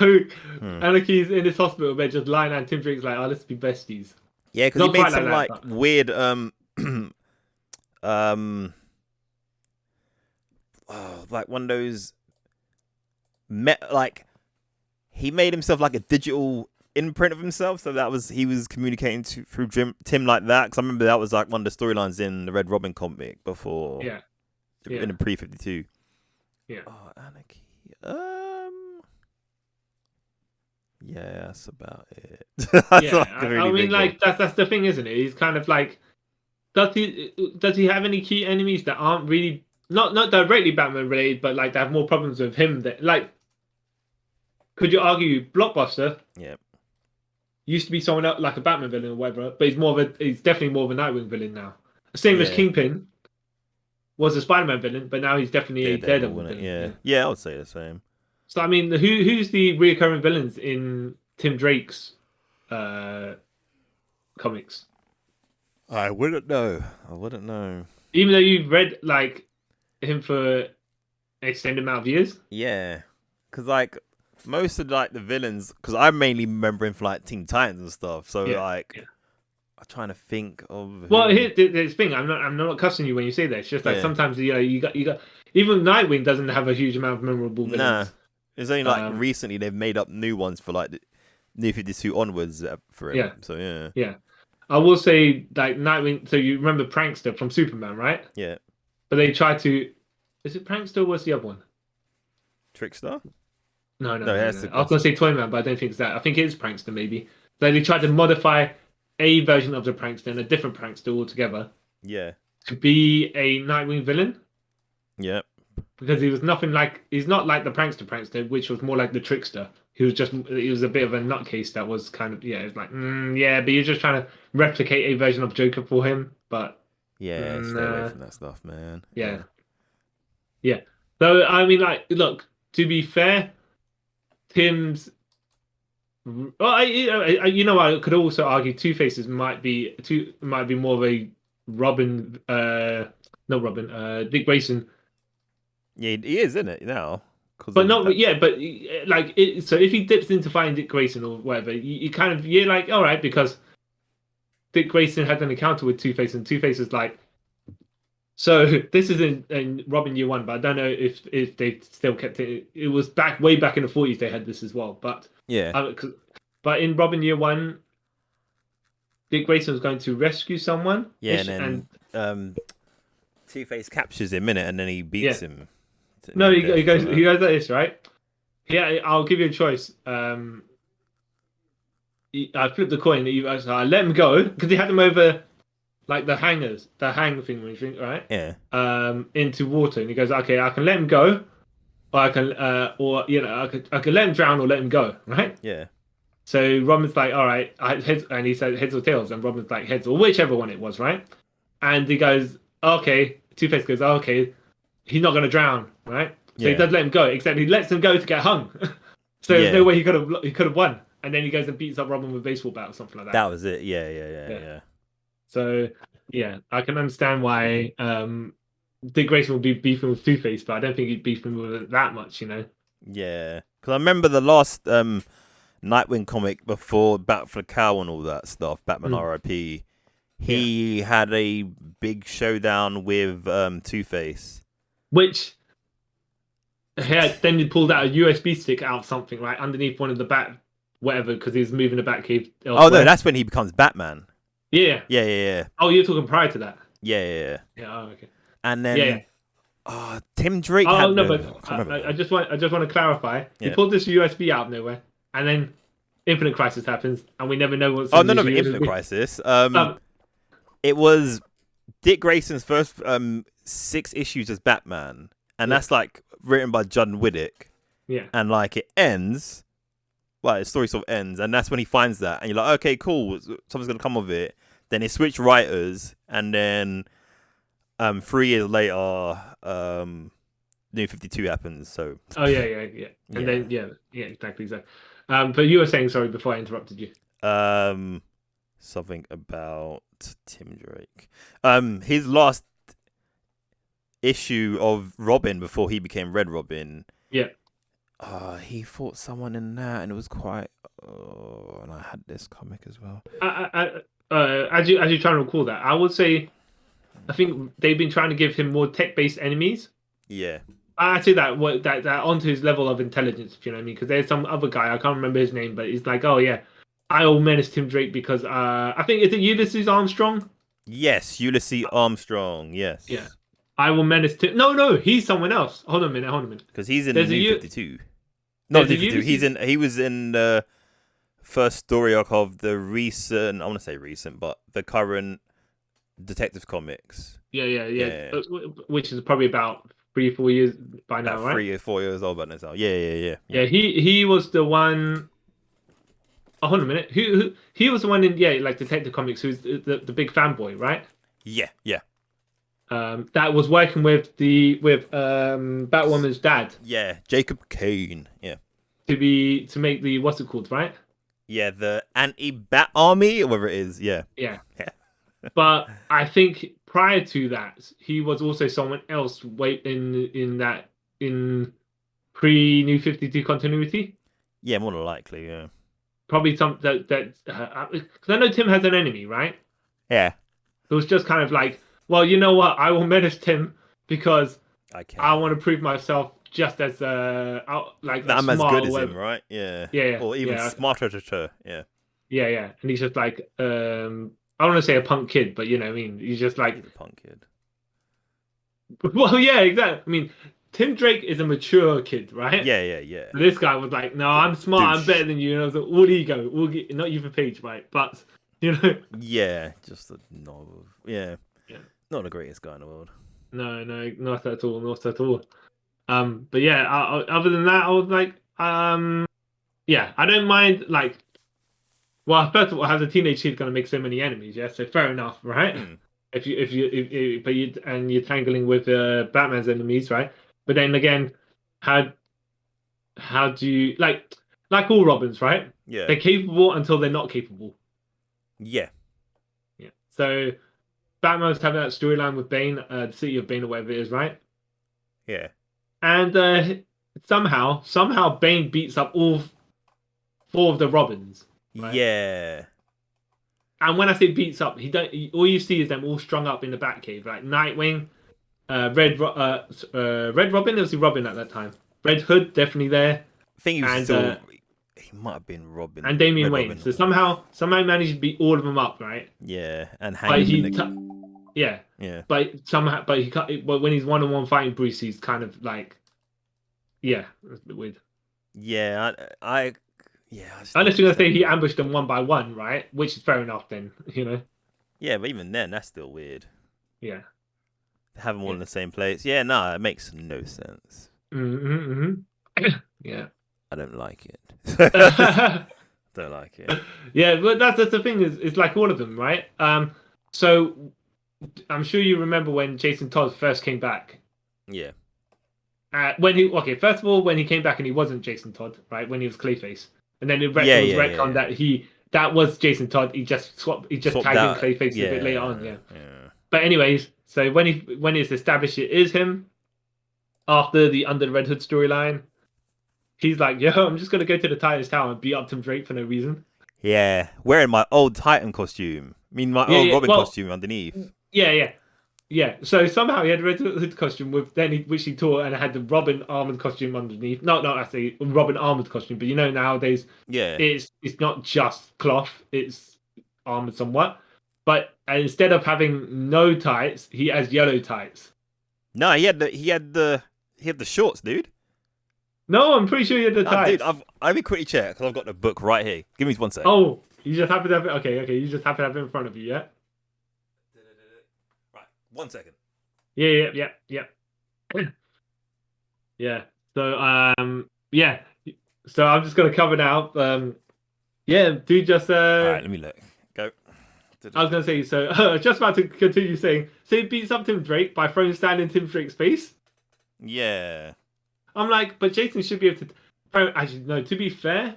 Anarchy's in this hospital bed just lying and Tim Drake's like, oh, let's be besties. Yeah, because he made some like weird like one of those like he made himself like a digital imprint of himself, so that was he was communicating through Tim like that. Because I remember that was like one of the storylines in the Red Robin comic before. Yeah. In the pre-52. Yeah. Oh, Anarchy. Yeah, that's about it. Yeah, I mean, like that's the thing, isn't it? He's kind of like, does he have any key enemies that aren't really not directly Batman related, but like they have more problems with him? That like, could you argue Blockbuster? Yeah. Used to be someone else, like a Batman villain or whatever, but he's definitely more of a Nightwing villain now. Same as Kingpin was a Spider-Man villain, but now he's definitely a Daredevil villain. Yeah, I would say the same. So I mean, who's the recurring villains in Tim Drake's comics? I wouldn't know. Even though you've read like him for an extended amount of years. Yeah, because like most of like the villains, because I mainly remember him for like Teen Titans and stuff. So I'm trying to think of. Well, here's the thing. I'm not cussing you when you say that. It's just like sometimes you got even Nightwing doesn't have a huge amount of memorable villains. Nah. It's only like recently they've made up new ones for like the New 52 onwards for him. Yeah. So yeah. Yeah. I will say like Nightwing. So you remember Prankster from Superman, right? Yeah. But they tried to. Is it Prankster or what's the other one? Trickster? No. I was gonna say Toyman, but I don't think it's that. I think it is Prankster maybe. So they tried to modify a version of the Prankster and a different Prankster altogether. Yeah. To be a Nightwing villain. Yep. because he was nothing like he's not like the prankster, which was more like the trickster. He was a bit of a nutcase that was kind of it's like yeah, but you're just trying to replicate a version of Joker for him, but Yeah, stay away from that stuff, man. yeah. So I mean, like, look, to be fair, Tim's. Well, I could also argue Two Faces might be more of a Robin, not Robin, Dick Grayson. Yeah, he is, isn't it now? But not, yeah, but like, so if he dips into fighting Dick Grayson or whatever, you kind of you're like, all right, because Dick Grayson had an encounter with Two Face, and Two Face is like, so this is in Robin Year One, but I don't know if they still kept it. It was way back in the 40s they had this as well, but yeah. But in Robin Year One, Dick Grayson was going to rescue someone. Yeah, and then Two-Face captures him, innit? And then he beats him. No, he goes like this, right? Yeah, I'll give you a choice. I flipped the coin. I let him go because he had him over like the hang thing, right? Yeah. Into water, and he goes, okay, I can let him go, or I can, I can let him drown or let him go, right? Yeah. So Robin's like, all right, heads, and he said heads or tails, and Robin's like heads or whichever one it was, right? And he goes, okay. Two-Face goes, oh, okay, he's not gonna drown, right? So he does let him go, except he lets him go to get hung. So there's no way he could have won. And then he goes and beats up Robin with a baseball bat or something like that. That was it. Yeah. So yeah, I can understand why Dick Grayson will be beefing with Two-Face, but I don't think he'd beefing with it that much, you know. Yeah, because I remember the last Nightwing comic before Bat for the Cow and all that stuff, Batman R.I.P. He had a big showdown with Two-Face. Which, then he pulled out a USB stick out something, right, underneath one of the bat, whatever, because he was moving the Batcave. Oh, no, that's when he becomes Batman. Yeah. Oh, you're talking prior to that? Yeah. Oh, okay. And then... Tim Drake had... no, but I just want to clarify. He pulled this USB out of nowhere, and then Infinite Crisis happens, and we never know what's... Oh, no, Infinite Crisis. It was Dick Grayson's first 6 issues as Batman, and that's like written by John Widdick. Yeah. And like it ends, the story sort of ends, and that's when he finds that, and you're like, okay, cool, something's gonna come of it. Then they switch writers, and then 3 years later, New 52 happens. So. Oh yeah. And then exactly so. But you were saying, sorry, before I interrupted you. Something about Tim Drake. His last issue of Robin before he became Red Robin. Yeah. He fought someone in that, and it was quite. And I had this comic as well. As you try to recall that, I would say, I think they've been trying to give him more tech-based enemies. Yeah. I say that onto his level of intelligence, if you know what I mean. Because there's some other guy, I can't remember his name, but he's like, oh yeah, I will menace Tim Drake because I think is it Ulysses Armstrong? Yes, Ulysses Armstrong. Yes. Yeah. I will menace Tim. No, he's someone else. Hold on a minute. Because he's in New 52. No, New 52. He was in the first story arc of the recent. I want to say recent, but the current Detective Comics. Yeah. Which is probably about 3-4 years by now, right? 3 or 4 years old by now. Yeah. Yeah, he was the one. Oh, hold on a minute. Who he was the one in like Detective Comics who's the big fanboy, right? Yeah. That was working with Batwoman's dad. Yeah, Jacob Kane. Yeah. To make the what's it called, right? Yeah, the anti-Bat army, or whatever it is. Yeah. Yeah. But I think prior to that, he was also someone else in pre-New 52 continuity. Yeah, more than likely. Yeah. Probably some that because I know Tim has an enemy, right? Yeah. It was just kind of like, well, you know what? I will menace Tim because I want to prove myself just as like I'm as good as him, right? Yeah. Or even smarter to her. Yeah. Yeah. And he's just like I don't want to say a punk kid, but you know what I mean? He's just like a punk kid. Well, yeah, exactly. I mean, Tim Drake is a mature kid, right? Yeah. This guy was like, no, I'm smart, I'm better than you. And I was like, all ego, not you for Page, right? But, you know. Yeah, just a novel. Yeah. Not the greatest guy in the world. No, not at all. But yeah, other than that, I was like, yeah, I don't mind like. Well, first of all, as a teenage kid, gonna make so many enemies, yeah. So fair enough, right? Mm. But you're tangling with Batman's enemies, right? But then again, how do you like all Robins, right? Yeah. They're capable until they're not capable. Yeah. Yeah. So Batman's having that storyline with Bane, the City of Bane or whatever it is, right? Yeah. And somehow Bane beats up all four of the Robins, right? Yeah. And when I say beats up, all you see is them all strung up in the Batcave, like Nightwing, Red Robin. It was the Robin at that time. Red Hood definitely there, I think he was and still. He might have been Robin. and Damian Red Wayne. Robin. So somehow he managed to beat all of them up, right? Yeah, and But hang him in he, the. yeah, Yeah. but he can't. But when he's one-on-one fighting Bruce, he's kind of like, yeah, that's a bit weird. Yeah, I yeah. Unless you're gonna say he ambushed them one by one, right? Which is fair enough, then Yeah, but even then, that's still weird. Yeah. Have them all in the same place. Yeah, no, it makes no sense. Yeah. I don't like it. Yeah, Don't like it. but that's the thing is, it's like all of them, right? So I'm sure you remember when Jason Todd first came back. Yeah. First of all, when he came back and he wasn't Jason Todd, right? When he was Clayface, and then it was retconned that was Jason Todd. He just tagged in Clayface a bit later on. Yeah. But anyways, so when it's established it is him after the Under the Red Hood storyline, he's like, yo, I'm just gonna go to the Titan's Tower and beat up Tim Drake for no reason. Yeah, wearing my old Titan costume. I mean, my old Robin costume underneath. Yeah. So somehow he had a Red Hood costume which he tore, and it had the Robin armored costume underneath. No, I say Robin armored costume. But nowadays, it's not just cloth; it's armored somewhat. But instead of having no tights, he has yellow tights. No, he had the shorts, dude. No, I'm pretty sure he had the tights. Dude, let me quickly check because I've got the book right here. Give me 1 second. Oh, you just happen to have it. Okay. You just happen to have it in front of you, yeah. Right, 1 second. Yeah. Yeah. So yeah. So I'm just gonna cover now. Yeah, dude. Just All right, let me look. Go. I was gonna say. So I was just about to continue saying. So he beats up Tim Drake by throwing Stan in Tim Drake's face. Yeah. I'm like, but Jason should be able to. Actually, no. To be fair,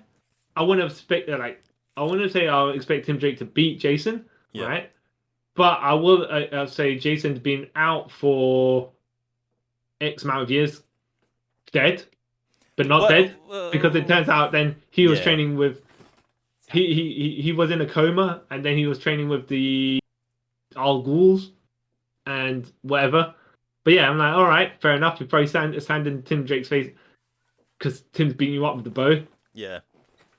I wouldn't expect I wouldn't say I'll expect Tim Drake to beat Jason, right? But I will. I'll say Jason's been out for X amount of years, dead, but not dead, because it turns out then he was training with. He was in a coma, and then he was training with the Al Ghouls and whatever. But yeah, I'm like, all right, fair enough. You probably stand in Tim Drake's face because Tim's beating you up with the bow. Yeah.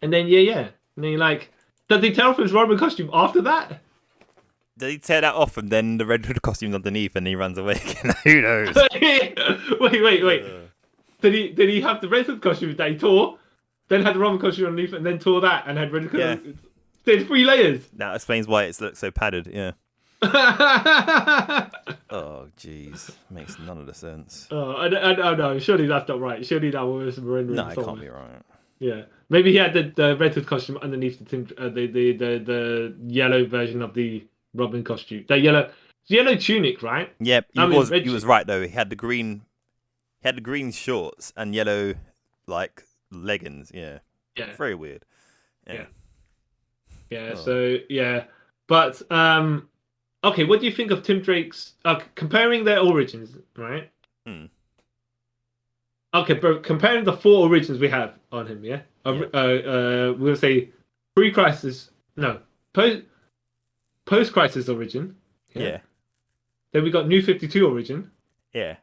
And then and then you're like, does he tear off his Robin costume after that? Did he tear that off and then the Red Hood costume underneath and he runs away again? Who knows? Wait. Did he have the Red Hood costume that he tore, then had the Robin costume underneath, and then tore that and had Red Hood? Yeah. There's 3 layers. That explains why it looks so padded. Yeah. Oh, jeez. Makes none of the sense. Oh, I know. Surely that's not right. Surely that was rendering. No, it can't be right. Yeah, maybe he had the Red Hood costume underneath the yellow version of the Robin costume. The yellow tunic, right? Yep, he was right though. He had the green shorts and yellow like leggings. Yeah. Very weird. Yeah. Oh. So yeah, but okay. What do you think of Tim Drake's comparing their origins, right? Okay, but comparing the 4 origins we have on him, yeah. We'll say pre-crisis, no, post-crisis origin. Yeah. Then we got New 52 origin. Yeah.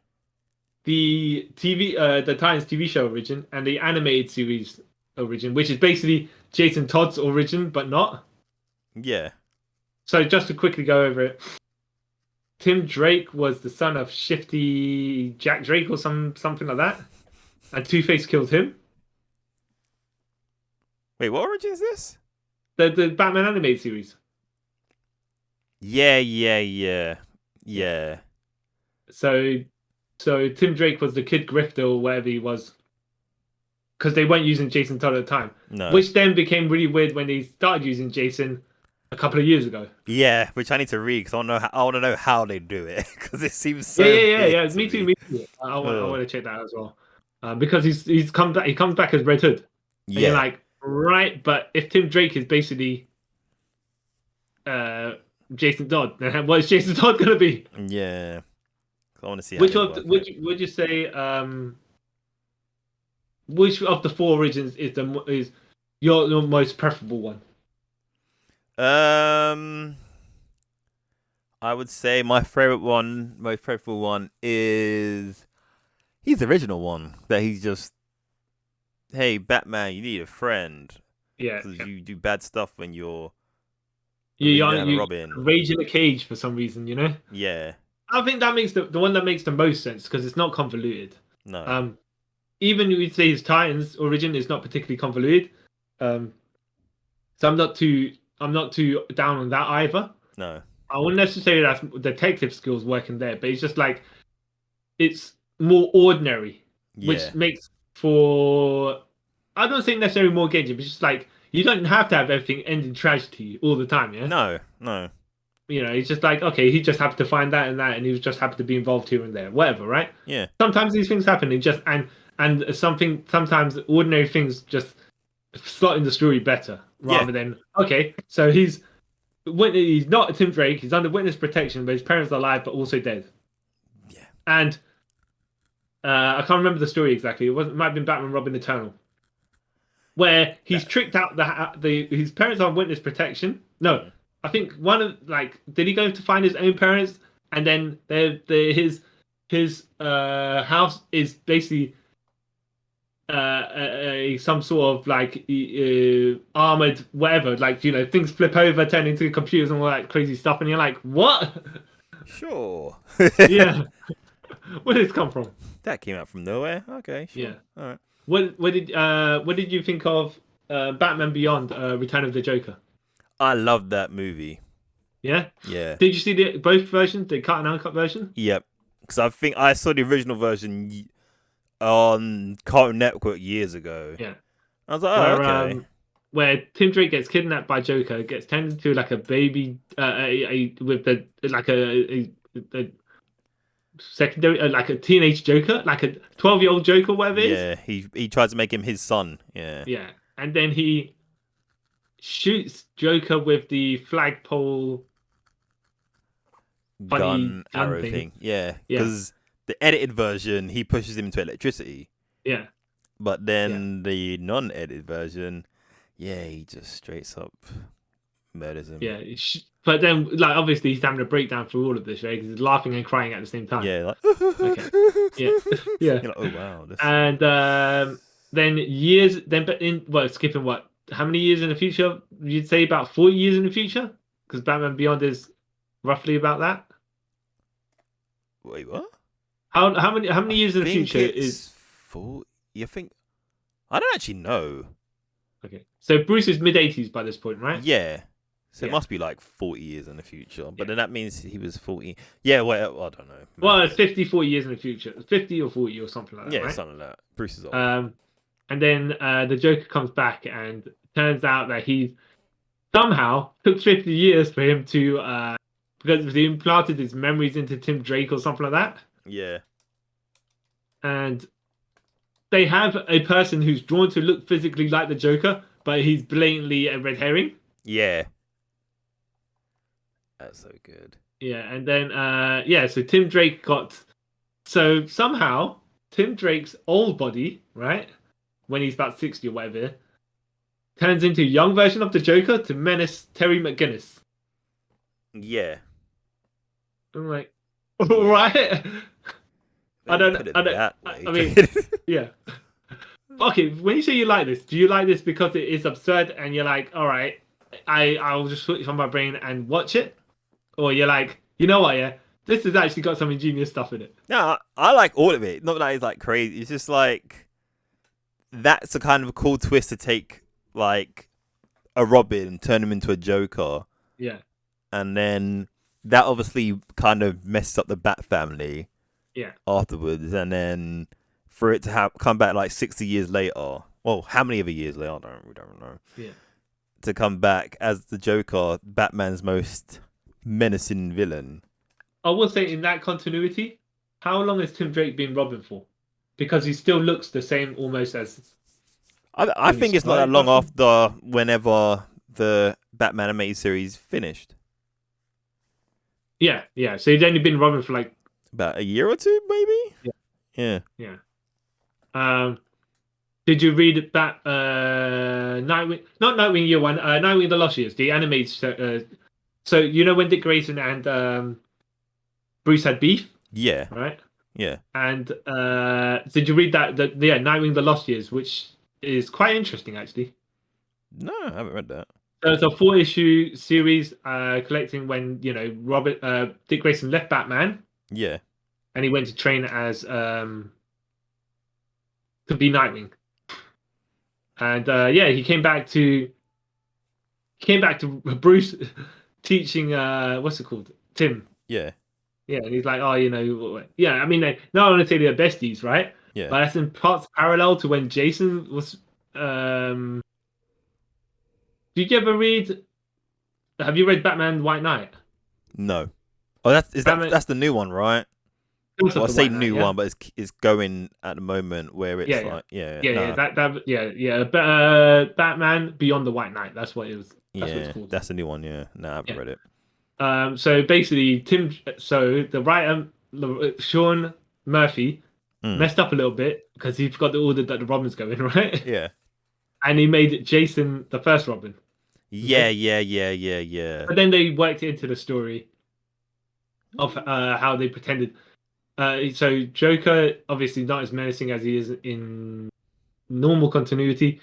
The Titans TV show origin and the animated series origin, which is basically Jason Todd's origin, but not. Yeah. So just to quickly go over it, Tim Drake was the son of shifty Jack Drake or something like that, and Two-Face killed him. Wait, what origin is this? The Batman animated series. Yeah. So So Tim Drake was the kid grifter or whatever he was, because they weren't using Jason Todd at the time. No. Which then became really weird when they started using Jason a couple of years ago. Yeah, which I need to read because I want to know how they do it because it seems so. Yeah. Me too. I want to check that out as well, because he's come back. He comes back as Red Hood. And you're like, right, but if Tim Drake is basically Jason Todd, then what is Jason Todd gonna be? Yeah, I want to see. Which would you say? Which of the four origins is your most preferable one? I would say my most preferable one is the original one. That he's just, hey, Batman, you need a friend. Yeah, because you do bad stuff when you're Robin. Rage in a cage for some reason, you know. Yeah, I think that makes the one that makes the most sense because it's not convoluted. No. Even we'd say his Titans origin is not particularly convoluted. So I'm not too down on that either. No. I wouldn't necessarily that's detective skills working there, but it's just like it's more ordinary, which makes for I don't think necessarily more engaging. But it's just like you don't have to have everything end in tragedy all the time. Yeah. No. You know, it's just like, okay, he just happened to find that and that, and he was just happened to be involved here and there, whatever, right? Yeah. Sometimes these things happen, and sometimes ordinary things just slot in the story better rather than okay, so he's not Tim Drake, he's under witness protection, but his parents are alive but also dead. Yeah. And I can't remember the story exactly. It might have been Batman Robin Eternal, where he's tricked out his parents are on witness protection. No. I think did he go to find his own parents, and then his house is basically some sort of armored whatever, things flip over, turn into computers and all that crazy stuff, and you're like, what? Sure. Yeah. Where did this come from? That came out from nowhere. Okay. Sure. Yeah. All right. What did you think of Batman Beyond: Return of the Joker? I love that movie. Yeah? Yeah. Did you see both versions, the cut and uncut version? Yep. Because I think I saw the original version on Cartoon Network years ago. Yeah. I was like, okay. Where Tim Drake gets kidnapped by Joker, gets turned into like a baby, with a secondary, like a teenage Joker, like a 12-year-old Joker, whatever it is. Yeah, he tries to make him his son. Yeah. Yeah. And then he shoots Joker with the flagpole gun arrow thing. Yeah. Because the edited version, he pushes him into electricity. Yeah. But then the non-edited version, he just straight up murders him. Yeah. But then, obviously, he's having a breakdown through all of this, right? Because he's laughing and crying at the same time. Yeah. Okay. Yeah. You're like, oh, wow. And then skipping what? How many years in the future? You'd say about 40 years in the future? Because Batman Beyond is roughly about that. Wait, what? How many years in the future is 40? You think? I don't actually know. Okay, so Bruce is mid-80s by this point, right? Yeah. So it must be 40 years in the future. But then that means he was 40. Yeah, well, I don't know. Well, it's 50, 40 years in the future. 50 or 40 or something like that. Yeah, right? something like that. Bruce is old. And then the Joker comes back, and turns out that he somehow took 50 years for him to because he implanted his memories into Tim Drake or something like that. Yeah. And they have a person who's drawn to look physically like the Joker, but he's blatantly a red herring. Yeah. That's so good. Yeah, and then so Tim Drake so somehow Tim Drake's old body, right, when he's about 60 or whatever, turns into a young version of the Joker to menace Terry McGinnis. Yeah. I'm like, all right. I mean, yeah. Okay, when you say you like this, do you like this because it is absurd and you're like, all right, I'll just switch on my brain and watch it? Or you're like, you know what, this has actually got some ingenious stuff in it. No, I like all of it. Not that it's crazy. It's just that's a kind of a cool twist to take a Robin and turn him into a Joker. Yeah. And then that obviously kind of messed up the Bat family. Yeah. afterwards, and then for it to come back like 60 years later. Well, how many of the years later? We don't know. Yeah. To come back as the Joker, Batman's most menacing villain. I will say in that continuity, how long has Tim Drake been Robin for? Because he still looks the same almost as. I think it's not that long after whenever the Batman animated series finished. Yeah, yeah. So he's only been Robin for like about a year or two, maybe. Yeah. Did you read that Nightwing? Not Nightwing Year One. Nightwing the Lost Years, the animated. So you know when Dick Grayson and Bruce had beef. Yeah. Right. Yeah. And did you read that? Nightwing the Lost Years, which is quite interesting actually. No, I haven't read that. So it's a 4-issue series collecting when Dick Grayson left Batman. Yeah. And he went to train as to be Nightwing. And he came back to Bruce teaching what's it called? Tim. Yeah. Yeah, and he's like, oh, I mean, not want to say they're besties, right? Yeah. But that's in parts parallel to when Jason was. Did you ever read? Have you read Batman White Knight? No. Oh, that's the new one, right? Well, I say new one, but it's going at the moment where it's Batman Beyond the White Knight. That's what it was. That's what it's called. That's the new one. Yeah, no, I haven't read it. So basically, the writer Sean Murphy messed up a little bit because he forgot the order that the Robins go in, right? Yeah. And he made Jason the first Robin. Yeah. But then they worked into the story of how they pretended. So Joker, obviously not as menacing as he is in normal continuity.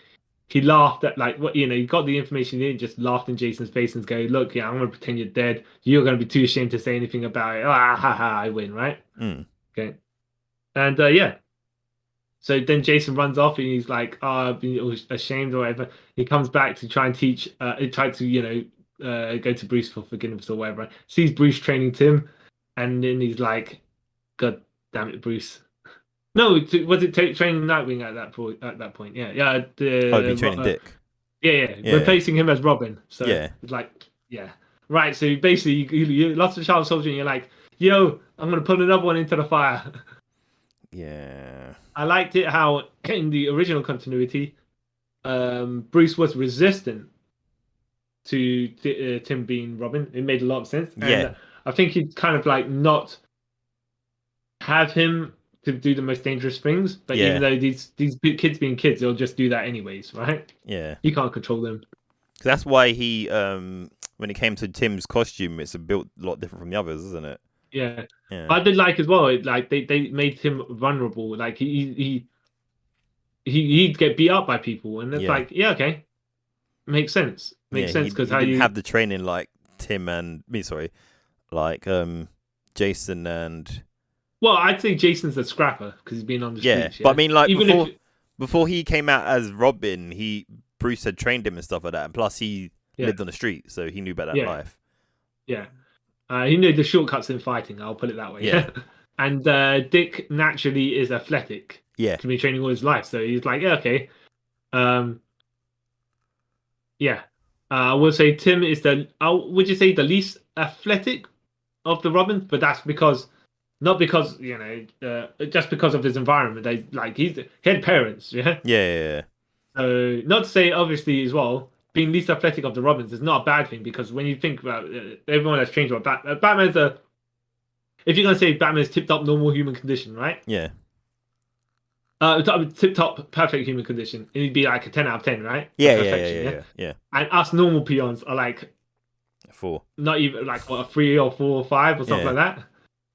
He laughed at he got the information in, just laughed in Jason's face and go, "Look, yeah, I'm gonna pretend you're dead. You're gonna be too ashamed to say anything about it. Ah, ha, ha, I win, right?" Okay, and so then Jason runs off and he's like, "Oh, I've been ashamed or whatever." He comes back to try and teach. He tried to go to Bruce for forgiveness or whatever. Sees Bruce training Tim, and then he's like, God damn it, Bruce. No, was it training Nightwing at that point? Yeah. Training Dick. Yeah. Replacing him as Robin. So yeah. It's like, yeah. Right, so basically you lost a child soldier and you're like, yo, I'm going to put another one into the fire. Yeah. I liked it how in the original continuity, Bruce was resistant to Tim being Robin. It made a lot of sense. And I think he'd kind of like not have him to do the most dangerous things, but even though these kids being kids, they'll just do that anyways, right? Yeah, you can't control them. That's why he when it came to Tim's costume, it's built a lot different from the others, isn't it? Yeah. I did like as well, like they made him vulnerable. Like he'd get beat up by people, and it's like, okay, makes sense because he didn't have the training like Jason and. Well, I'd say Jason's a scrapper because he's been on the streets. Yeah, but I mean, like before he came out as Robin, Bruce had trained him and stuff like that, and plus he lived on the street, so he knew about that life. Yeah, he knew the shortcuts in fighting. I'll put it that way. Yeah, and Dick naturally is athletic. Yeah, he's been training all his life, so he's like, okay. I will say Tim is would you say the least athletic of the Robins? But that's because. Not because just because of his environment. He had parents, Yeah. So not to say obviously as well, being least athletic of the Robins is not a bad thing because when you think about everyone has changed about Batman's if you're gonna say Batman's tip top normal human condition, right? Yeah. Tip top perfect human condition, it'd be like a 10 out of 10, right? Yeah. And us normal peons are like 4, not even like a 3 or 4 or 5 or something like that.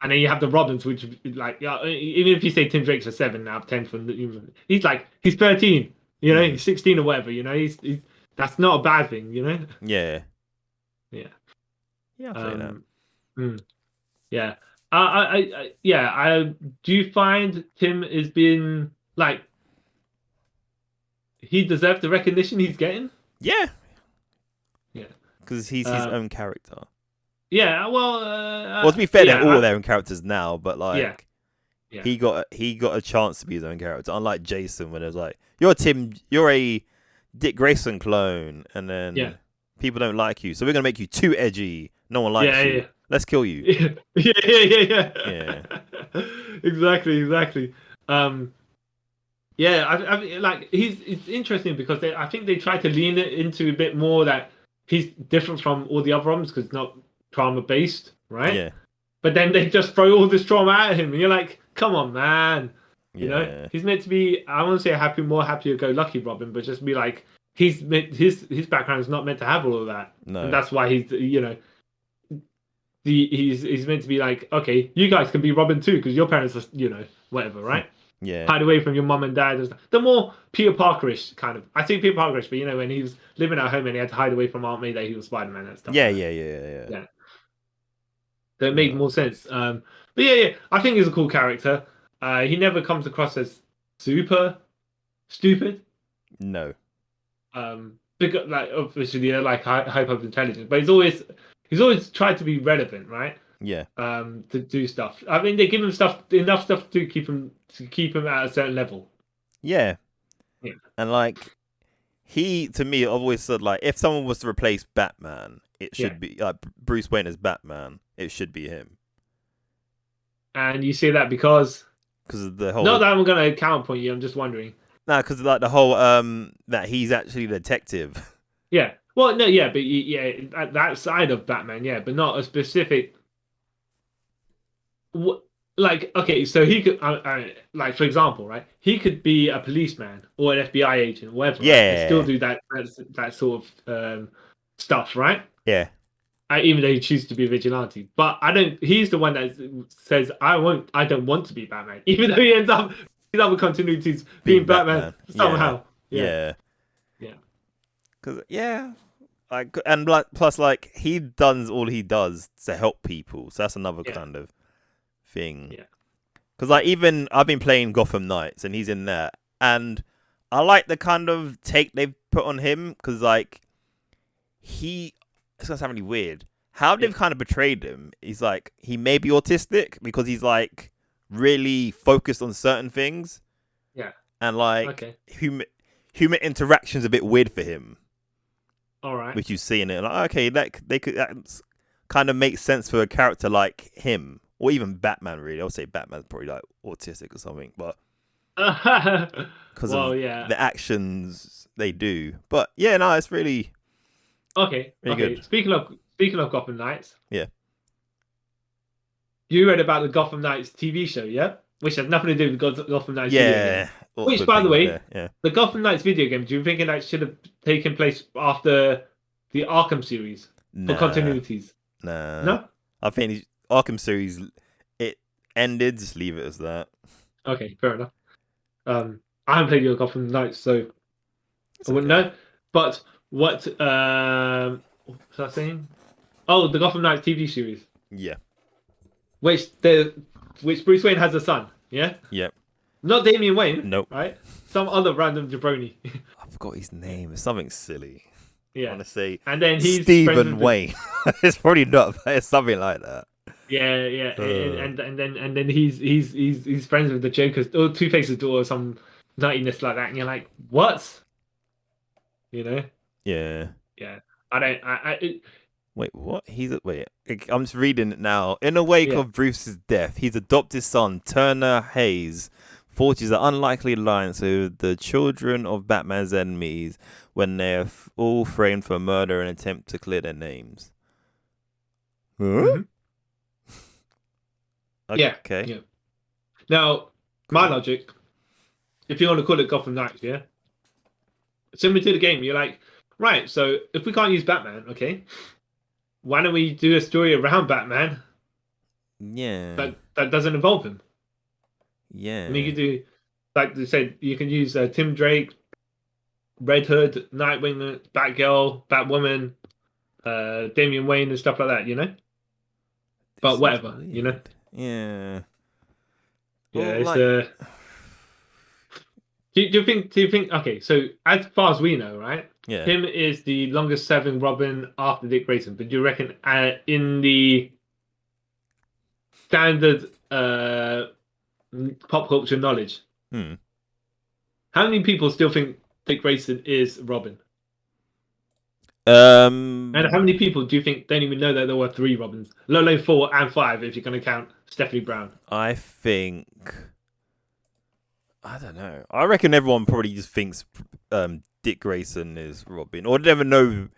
And then you have the Robins, which like even if you say Tim Drake's a 7 out of 10 he's 13, he's 16 or whatever, he's that's not a bad thing, Yeah. Yeah. Yeah. I'll say that. Yeah. I do you find Tim has been like he deserved the recognition he's getting? Yeah. Yeah. Because he's his own character. Yeah, well, to be fair, they're all their own characters now, but Yeah. He got a chance to be his own character, unlike Jason, when it was like, you're a Dick Grayson clone, and then people don't like you, so we're gonna make you too edgy. No one likes you. Yeah. Let's kill you. Yeah. Exactly. Yeah, I like it's interesting because I think they try to lean it into a bit more that he's different from all the other Robins because it's not trauma based, right? Yeah. But then they just throw all this trauma at him, and you're like, come on, man. You know, Yeah. he's meant to be. I won't say more happier-go-lucky Robin, but just be like his background is not meant to have all of that, No. and that's why he's he's meant to be like, okay, you guys can be Robin too because your parents are whatever, right? Yeah. Hide away from your mum and dad and stuff. The more Peter Parkerish kind of. I think Peter Parkerish, but when he was living at home and he had to hide away from Aunt May that he was Spider-Man and stuff. Yeah. That made more sense. But yeah, I think he's a cool character. He never comes across as super stupid. No. Because like obviously like hyper intelligent, but he's always tried to be relevant, right? Yeah. To do stuff. I mean, they give him enough stuff to keep him at a certain level. Yeah. Yeah. And like to me, I've always said like if someone was to replace Batman, it should be like Bruce Wayne as Batman. It should be him. And you say that because of the whole. Not that I'm gonna counterpoint you. I'm just wondering. No, because like the whole that he's actually a detective. Yeah. Well, no, yeah, but that side of Batman, yeah, but not a specific. Like, okay, so he could, like, for example, right? He could be a policeman or an FBI agent, or whatever. Yeah. Right? And still do that sort of stuff, right? Yeah. Even though he chooses to be a vigilante, but I don't. He's the one that says, "I don't want to be Batman," even though he ends up with other continuities being Batman somehow. Yeah. Because like, and like, plus like he does all he does to help people, so that's another kind of thing. Yeah. Because like even I've been playing Gotham Knights, and he's in there, and I like the kind of take they've put on him because like it's gonna sound really weird. How they've kind of betrayed him. He's like he may be autistic because he's like really focused on certain things. Yeah. And like human interaction's a bit weird for him. All right. Which you see in it, like okay, that kind of makes sense for a character like him, or even Batman. Really, I would say Batman's probably like autistic or something, but because of the actions they do. But yeah, no, it's really really good. Speaking of Gotham Knights, yeah, you read about the Gotham Knights TV show, yeah, which has nothing to do with Gotham Knights. Yeah. Which, by the way, the Gotham Knights video game, do you think that should have taken place after the Arkham series for continuities? Nah. No? I think Arkham series, it ended, just leave it as that. Okay, fair enough. I haven't played your Gotham Knights, so I wouldn't know. But what was I saying? Oh, the Gotham Knights TV series. Yeah. Which Bruce Wayne has a son, yeah? Yep. Not Damian Wayne. Nope. Right? Some other random jabroni. I forgot his name. It's something silly. Yeah. I want to say. And then he's Stephen Wayne. It's probably not. It's something like that. Yeah. And then he's friends with the Joker's or Two-Face's daughter or some nuttiness like that, and you're like, what? You know? Yeah. Yeah. Wait, what? I'm just reading it now. In the wake of Bruce's death, his adopted son, Turner Hayes, forges an unlikely alliance with the children of Batman's enemies when they're all framed for murder and attempt to clear their names. Huh? Mm-hmm. Okay. Yeah. Now, my logic, if you want to call it Gotham Knights, yeah? Similar to the game, you're like, right, so if we can't use Batman, okay, why don't we do a story around Batman? Yeah. That doesn't involve him. Yeah. And you can do, like they said, you can use Tim Drake, Red Hood, Nightwing, Batgirl, Batwoman, Damian Wayne, and stuff like that, you know? But whatever, you know? Yeah. Yeah, well, it's Do you think? Okay, so as far as we know, right? Yeah. Tim is the longest serving Robin after Dick Grayson. But do you reckon in the standard pop culture knowledge. Hmm. How many people still think Dick Grayson is Robin? And how Um, many people do you think don't even know that there were 3 Robins? Let alone 4 and 5 if you're going to count Stephanie Brown. I think I don't know. I reckon everyone probably just thinks Dick Grayson is Robin, or never know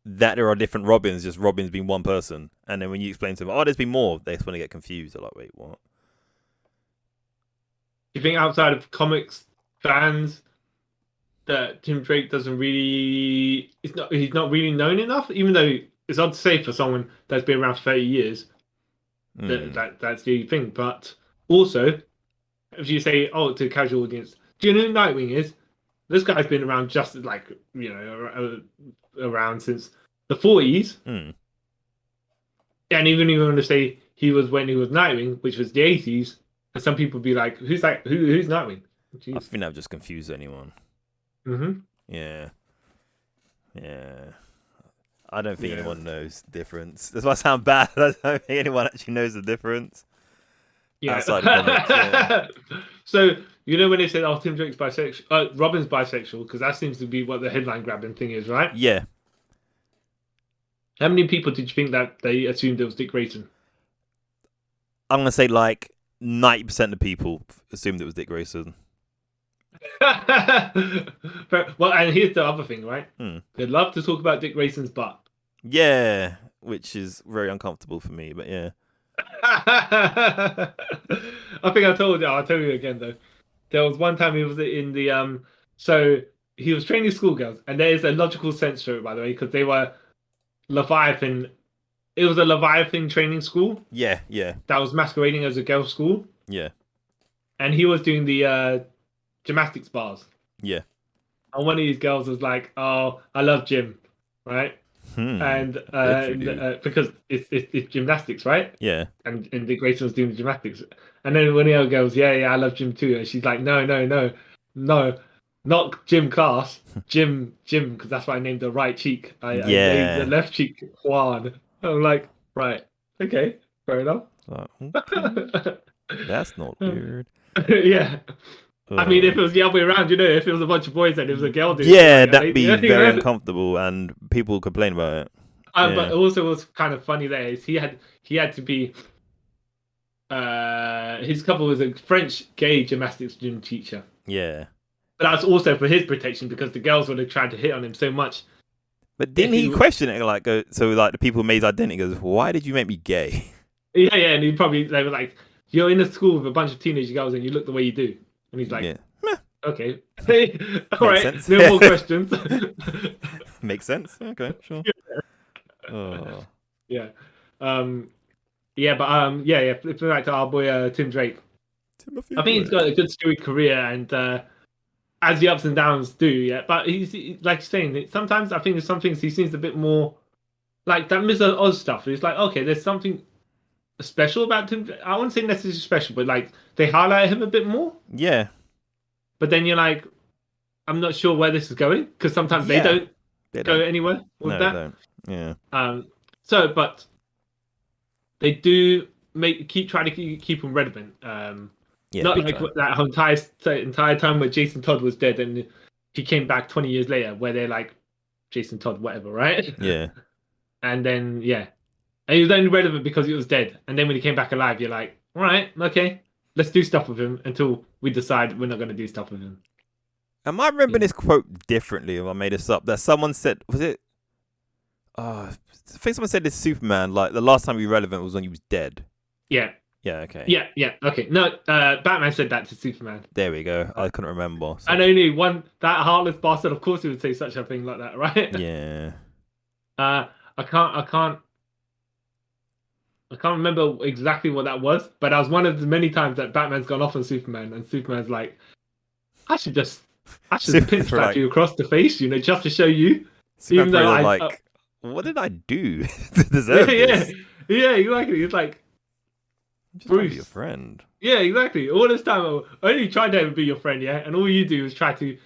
that there are different Robins. Just Robin's being one person, and then when you explain to them, "Oh, there's been more," they just want to get confused. They're like, "Wait, what?" Do you think outside of comics fans that Tim Drake doesn't really he's not really known enough, even though it's odd to say for someone that's been around for 30 years that's the thing. But also, if you say, oh, to a casual audience, do you know who Nightwing is? This guy's been around just like, around since the 40s. Mm. And even if you want to say he was when he was Nightwing, which was the 80s, and some people be like, who's Nightwing? Jeez. I think that would just confuse anyone. Mm-hmm. Yeah. I don't think anyone knows the difference. This might sound bad. I don't think anyone actually knows the difference. Yeah. Outside of comics, yeah. So, when they said, oh, Tim Drake's bisexual, Robin's bisexual, because that seems to be what the headline grabbing thing is, right? Yeah. How many people did you think that they assumed it was Dick Grayson? I'm going to say like 90% of people assumed it was Dick Grayson. Well, and here's the other thing, right? They'd love to talk about Dick Grayson's butt. Yeah, which is very uncomfortable for me, but yeah. I think I told you. I'll tell you again though. There was one time he was in the so he was training schoolgirls, and there is a logical sense to it, by the way, because they were Leviathan. It was a Leviathan training school. Yeah. That was masquerading as a girls' school. Yeah. And he was doing the gymnastics bars. Yeah. And one of these girls was like, "Oh, I love gym," right? And because it's gymnastics, right? Yeah. And Dick Grayson was doing the gymnastics, and then one of the other girls, yeah, I love gym too, and she's like, no, not gym class, gym, because that's why I named the right cheek. I named the left cheek Juan. I'm like, right, okay, fair enough. Okay. That's not weird. Yeah. I mean, if it was the other way around, if it was a bunch of boys and it was a girl doing that'd be very uncomfortable, and people would complain about it. But also, what's kind of funny there is he had to be. His couple was a French gay gymnastics gym teacher. Yeah. But that's also for his protection because the girls would have tried to hit on him so much. But didn't he question it? Like, the people made his identity goes, "Why did you make me gay?" Yeah, and they were like, "You're in a school with a bunch of teenage girls and you look the way you do." And he's like, okay. All right, sense. No more questions. Makes sense. Okay, sure. Yeah. Oh. Yeah. Flipping back to our boy Tim Drake. I think he's got a good storied career, and as the ups and downs do, yeah. But he's like you're saying, sometimes I think there's some things he seems a bit more like that Mr. Oz stuff. It's like, okay, there's something special about him. I wouldn't say necessarily special, but like they highlight him a bit more. Yeah. But then you're like, I'm not sure where this is going because sometimes they don't go anywhere with that. They don't. Yeah. But they do try to keep him relevant. Not like that entire time where Jason Todd was dead and he came back 20 years later, where they're like Jason Todd, whatever, right? Yeah. And then and he was only relevant because he was dead. And then when he came back alive, you're like, all right, okay, let's do stuff with him until we decide we're not going to do stuff with him. Am I remembering this quote differently, if I made this up? That someone said, was it? I think someone said this Superman, like the last time he was relevant was when he was dead. Yeah. Yeah, okay. Yeah, okay. No, Batman said that to Superman. There we go. I couldn't remember. So. And only that heartless bastard, of course he would say such a thing like that, right? Yeah. I can't remember exactly what that was, but that was one of the many times that Batman's gone off on Superman, and Superman's like, I should pinch slap you across the face, just to show you. Superman even though what did I do to deserve this? Yeah, exactly. It's like, just Bruce, be your friend. Yeah, exactly. All this time, I only tried to be your friend, yeah, and all you do is try to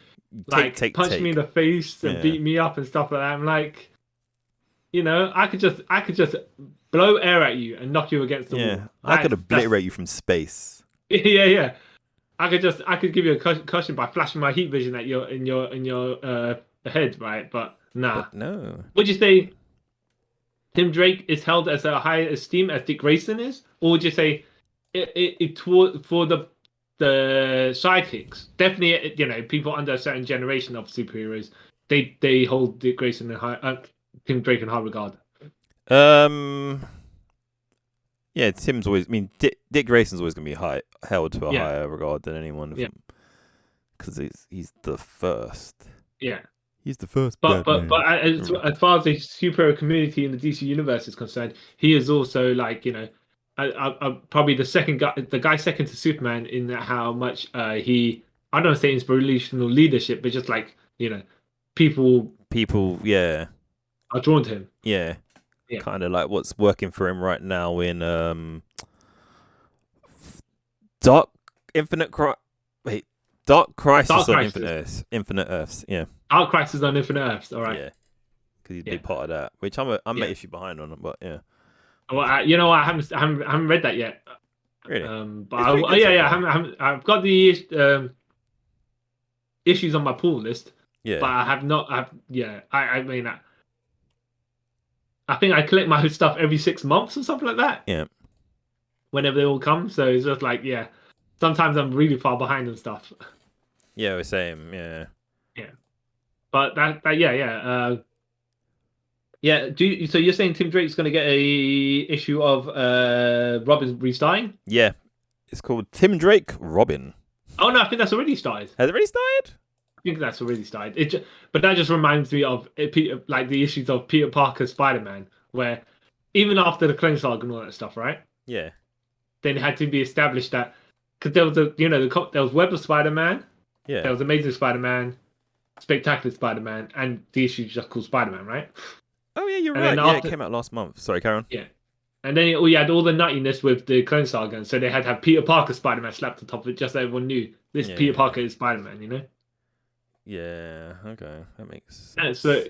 punch me in the face and beat me up and stuff like that. I'm like, I could just blow air at you and knock you against the wall. I could obliterate you from space. Yeah. I could give you a caution by flashing my heat vision at your in your head, right? But nah. But no. Would you say Tim Drake is held as a higher esteem as Dick Grayson is, or would you say for the sidekicks? Definitely, people under a certain generation of superheroes, they hold Dick Grayson in Tim Drake in high regard. Um. Yeah, Tim's always. I mean, Dick Grayson's always gonna be held to a higher regard than anyone of them, because he's the first. Yeah. He's the first. But as far as the superhero community in the DC universe is concerned, he is also like probably the guy second to Superman in how much he, I don't want to say inspirational leadership, but just like people yeah, are drawn to him. Yeah. Kind of like what's working for him right now in Dark Crisis on Infinite Earths. Yeah. Dark Crisis on Infinite Earths. All right. Yeah. Because he'd be part of that, which I'm an issue behind on, but yeah. Well, I haven't read that yet. Really? But I've got the issues on my pull list. Yeah. But I have not. I mean, I think I collect my stuff every 6 months or something like that. Yeah. Whenever they all come, so it's just like sometimes I'm really far behind and stuff. Yeah, same. Yeah. Yeah. But so you're saying Tim Drake's going to get a issue of Robin restarting? Yeah. It's called Tim Drake Robin. Oh no, I think that's already started. Has it already started? I think that's already started. But that just reminds me of like the issues of Peter Parker Spider-Man, where even after the Clone Saga and all that stuff, right? Yeah. Then it had to be established that because there was there was Web of Spider-Man, there was Amazing Spider-Man, Spectacular Spider-Man, and the issue just called Spider-Man, right? Oh yeah, you're right. Yeah, it came out last month. Sorry, Karen. Yeah. And then you had all the nuttiness with the Clone Saga, and so they had to have Peter Parker Spider-Man slapped on top of it, just so everyone knew this Peter Parker is Spider-Man, Yeah, okay, that makes sense. And so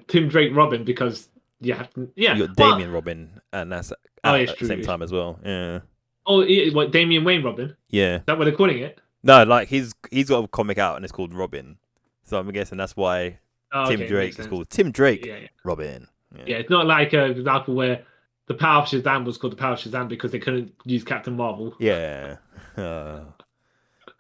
Tim Drake Robin, because you have to, you got Damian Robin, and that's at the same time as well. Yeah. Oh, what, Damian Wayne Robin? Yeah. Is that what they're calling it? No, like he's got a comic out and it's called Robin, so I'm guessing that's why Tim Drake is called Tim Drake Robin. Yeah, it's not like for example where the Power of Shazam was called the Power of Shazam because they couldn't use Captain Marvel. Yeah.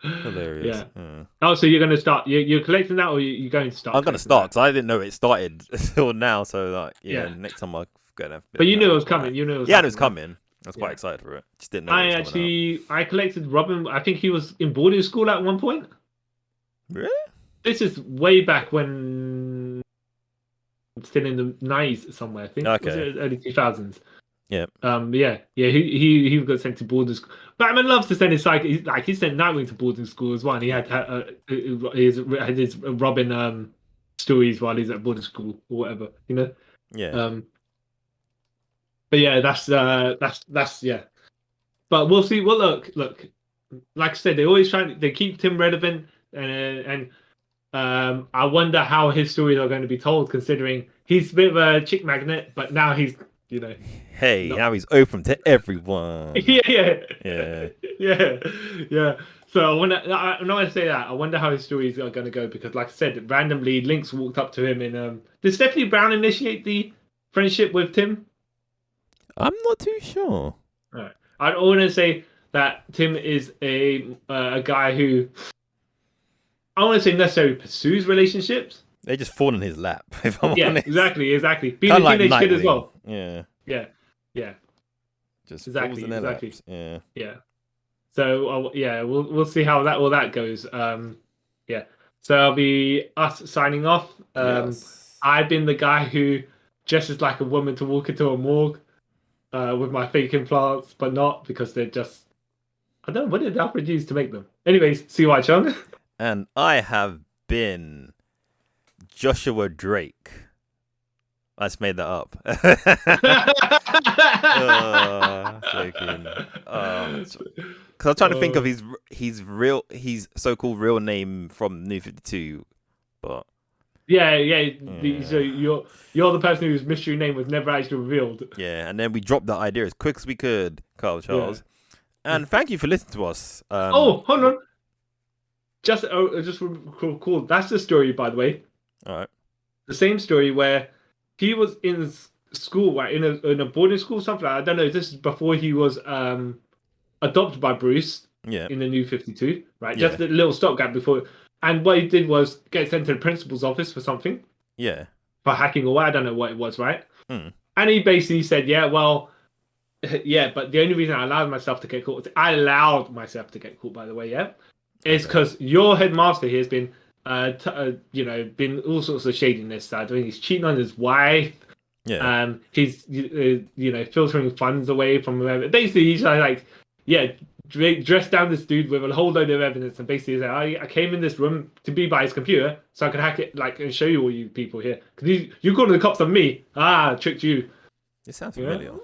Hilarious. Yeah. Oh, so you're going to start? You're collecting that, or you're going to start? I'm going to start because I didn't know it started until now. So like, next time I'm going to. But you knew it was coming. You knew it was. Yeah, it was coming. I was quite excited for it. Just didn't know. I collected Robin. I think he was in boarding school at one point. Really? This is way back when, still in the 90s somewhere. I think. Okay. Was it early 2000s? Yeah. He got sent to boarding school. Batman loves to send his psychic. He sent Nightwing to boarding school as well. And he had his Robin stories while he's at boarding school or whatever. Yeah. But yeah, that's yeah. But we'll see. Well, look. Like I said, they keep Tim relevant, and I wonder how his stories are going to be told, considering he's a bit of a chick magnet, but now he's Hey, now he's open to everyone. Yeah. So I'm not gonna say that. I wonder how his stories are gonna go because, like I said, randomly Lynx walked up to him and did Stephanie Brown initiate the friendship with Tim? I'm not too sure. All right. I want to say that Tim is a guy who I want to say necessarily pursues relationships. They just fall in his lap. If I'm honest. Exactly. Being a teenage kid as well. Yeah. Just exactly. Falls in their laps. Yeah. So we'll see how all that goes. So I'll be us signing off. Yes. I've been the guy who dresses like a woman to walk into a morgue with my fake implants, but not because they're just. I don't know what did Alfred use to make them. Anyways, see you, Chung. And I have been Joshua Drake. I just made that up. Joking. Because I'm trying to think of his so-called real name from New 52, but So you're the person whose mystery name was never actually revealed. Yeah, and then we dropped that idea as quick as we could, Carl Charles. Yeah. And thank you for listening to us. Oh, hold on. Just cool. That's the story, by the way. All right. The same story where he was in school, right? In a boarding school, something. I don't know. This is before he was adopted by Bruce. Yeah. In the New 52, right? Yeah. Just a little stopgap before. And what he did was get sent to the principal's office for something. Yeah. For hacking away. I don't know what it was, right? Hmm. And he basically said, yeah, well, yeah, but the only reason I allowed myself to get caught, by the way, yeah, is because your headmaster here has been, been all sorts of shadiness. Doing he's cheating on his wife. Yeah. He's, filtering funds away from whoever. Basically, he's like, yeah, dressed down this dude with a whole load of evidence, and basically said, I came in this room to be by his computer so I could hack it, and show you all you people here. Because you calling the cops on me. Tricked you. It sounds familiar.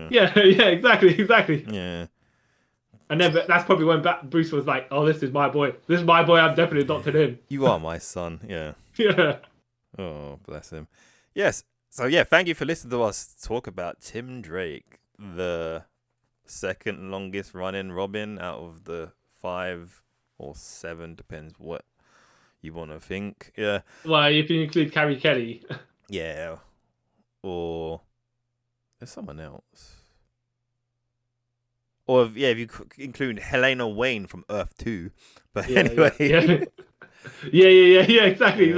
Yeah, exactly. Yeah. And then that's probably when Bruce was like, oh, this is my boy. I'm definitely adopted him. You are my son. Yeah. Yeah. Oh, bless him. Yes. So, yeah, thank you for listening to us talk about Tim Drake, the second longest running Robin out of the 5 or 7, depends what you want to think. Yeah. Well, if you include Carrie Kelly. Yeah. Or there's someone else. Or if you include Helena Wayne from Earth 2. But anyway. Yeah, exactly.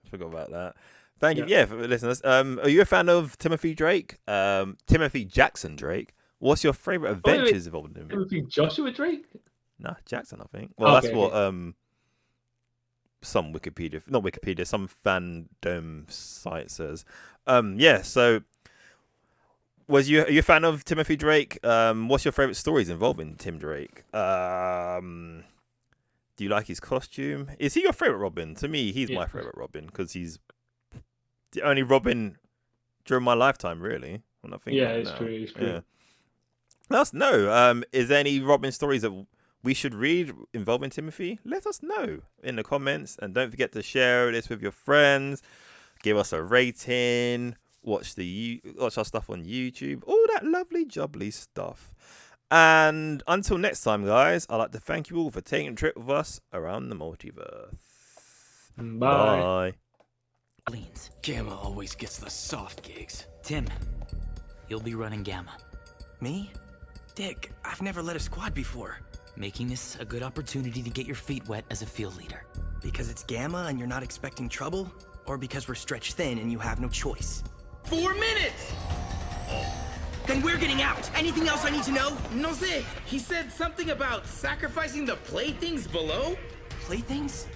Forgot about that. Thank you. Yeah, for listeners. Are you a fan of Timothy Drake? Timothy Jackson Drake. What's your favorite adventures involving him? Timothy Joshua Drake? Nah, Jackson, I think. Well, that's what some some fandom site says. Yeah. So, are you a fan of Timothy Drake? What's your favorite stories involving Tim Drake? Do you like his costume? Is he your favorite Robin? To me, he's my favorite Robin because he's the only Robin during my lifetime, really. When I think it's true. Yeah. Let us know. Is there any Robin stories that we should read involving Timothy? Let us know in the comments, and don't forget to share this with your friends. Give us a rating. Watch our stuff on YouTube. All that lovely jubbly stuff. And until next time, guys, I'd like to thank you all for taking a trip with us around the multiverse. Bye. Gamma always gets the soft gigs. Tim, you'll be running Gamma. Me? Dick, I've never led a squad before. Making this a good opportunity to get your feet wet as a field leader. Because it's Gamma and you're not expecting trouble? Or because we're stretched thin and you have no choice? 4 minutes! Then we're getting out! Anything else I need to know? No sé. He said something about sacrificing the playthings below? Playthings?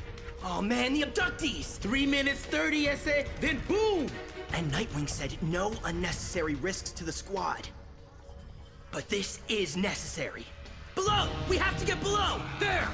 Oh man, the abductees! 3 minutes 30, ese, then boom! And Nightwing said no unnecessary risks to the squad. But this is necessary. Below! We have to get below! There!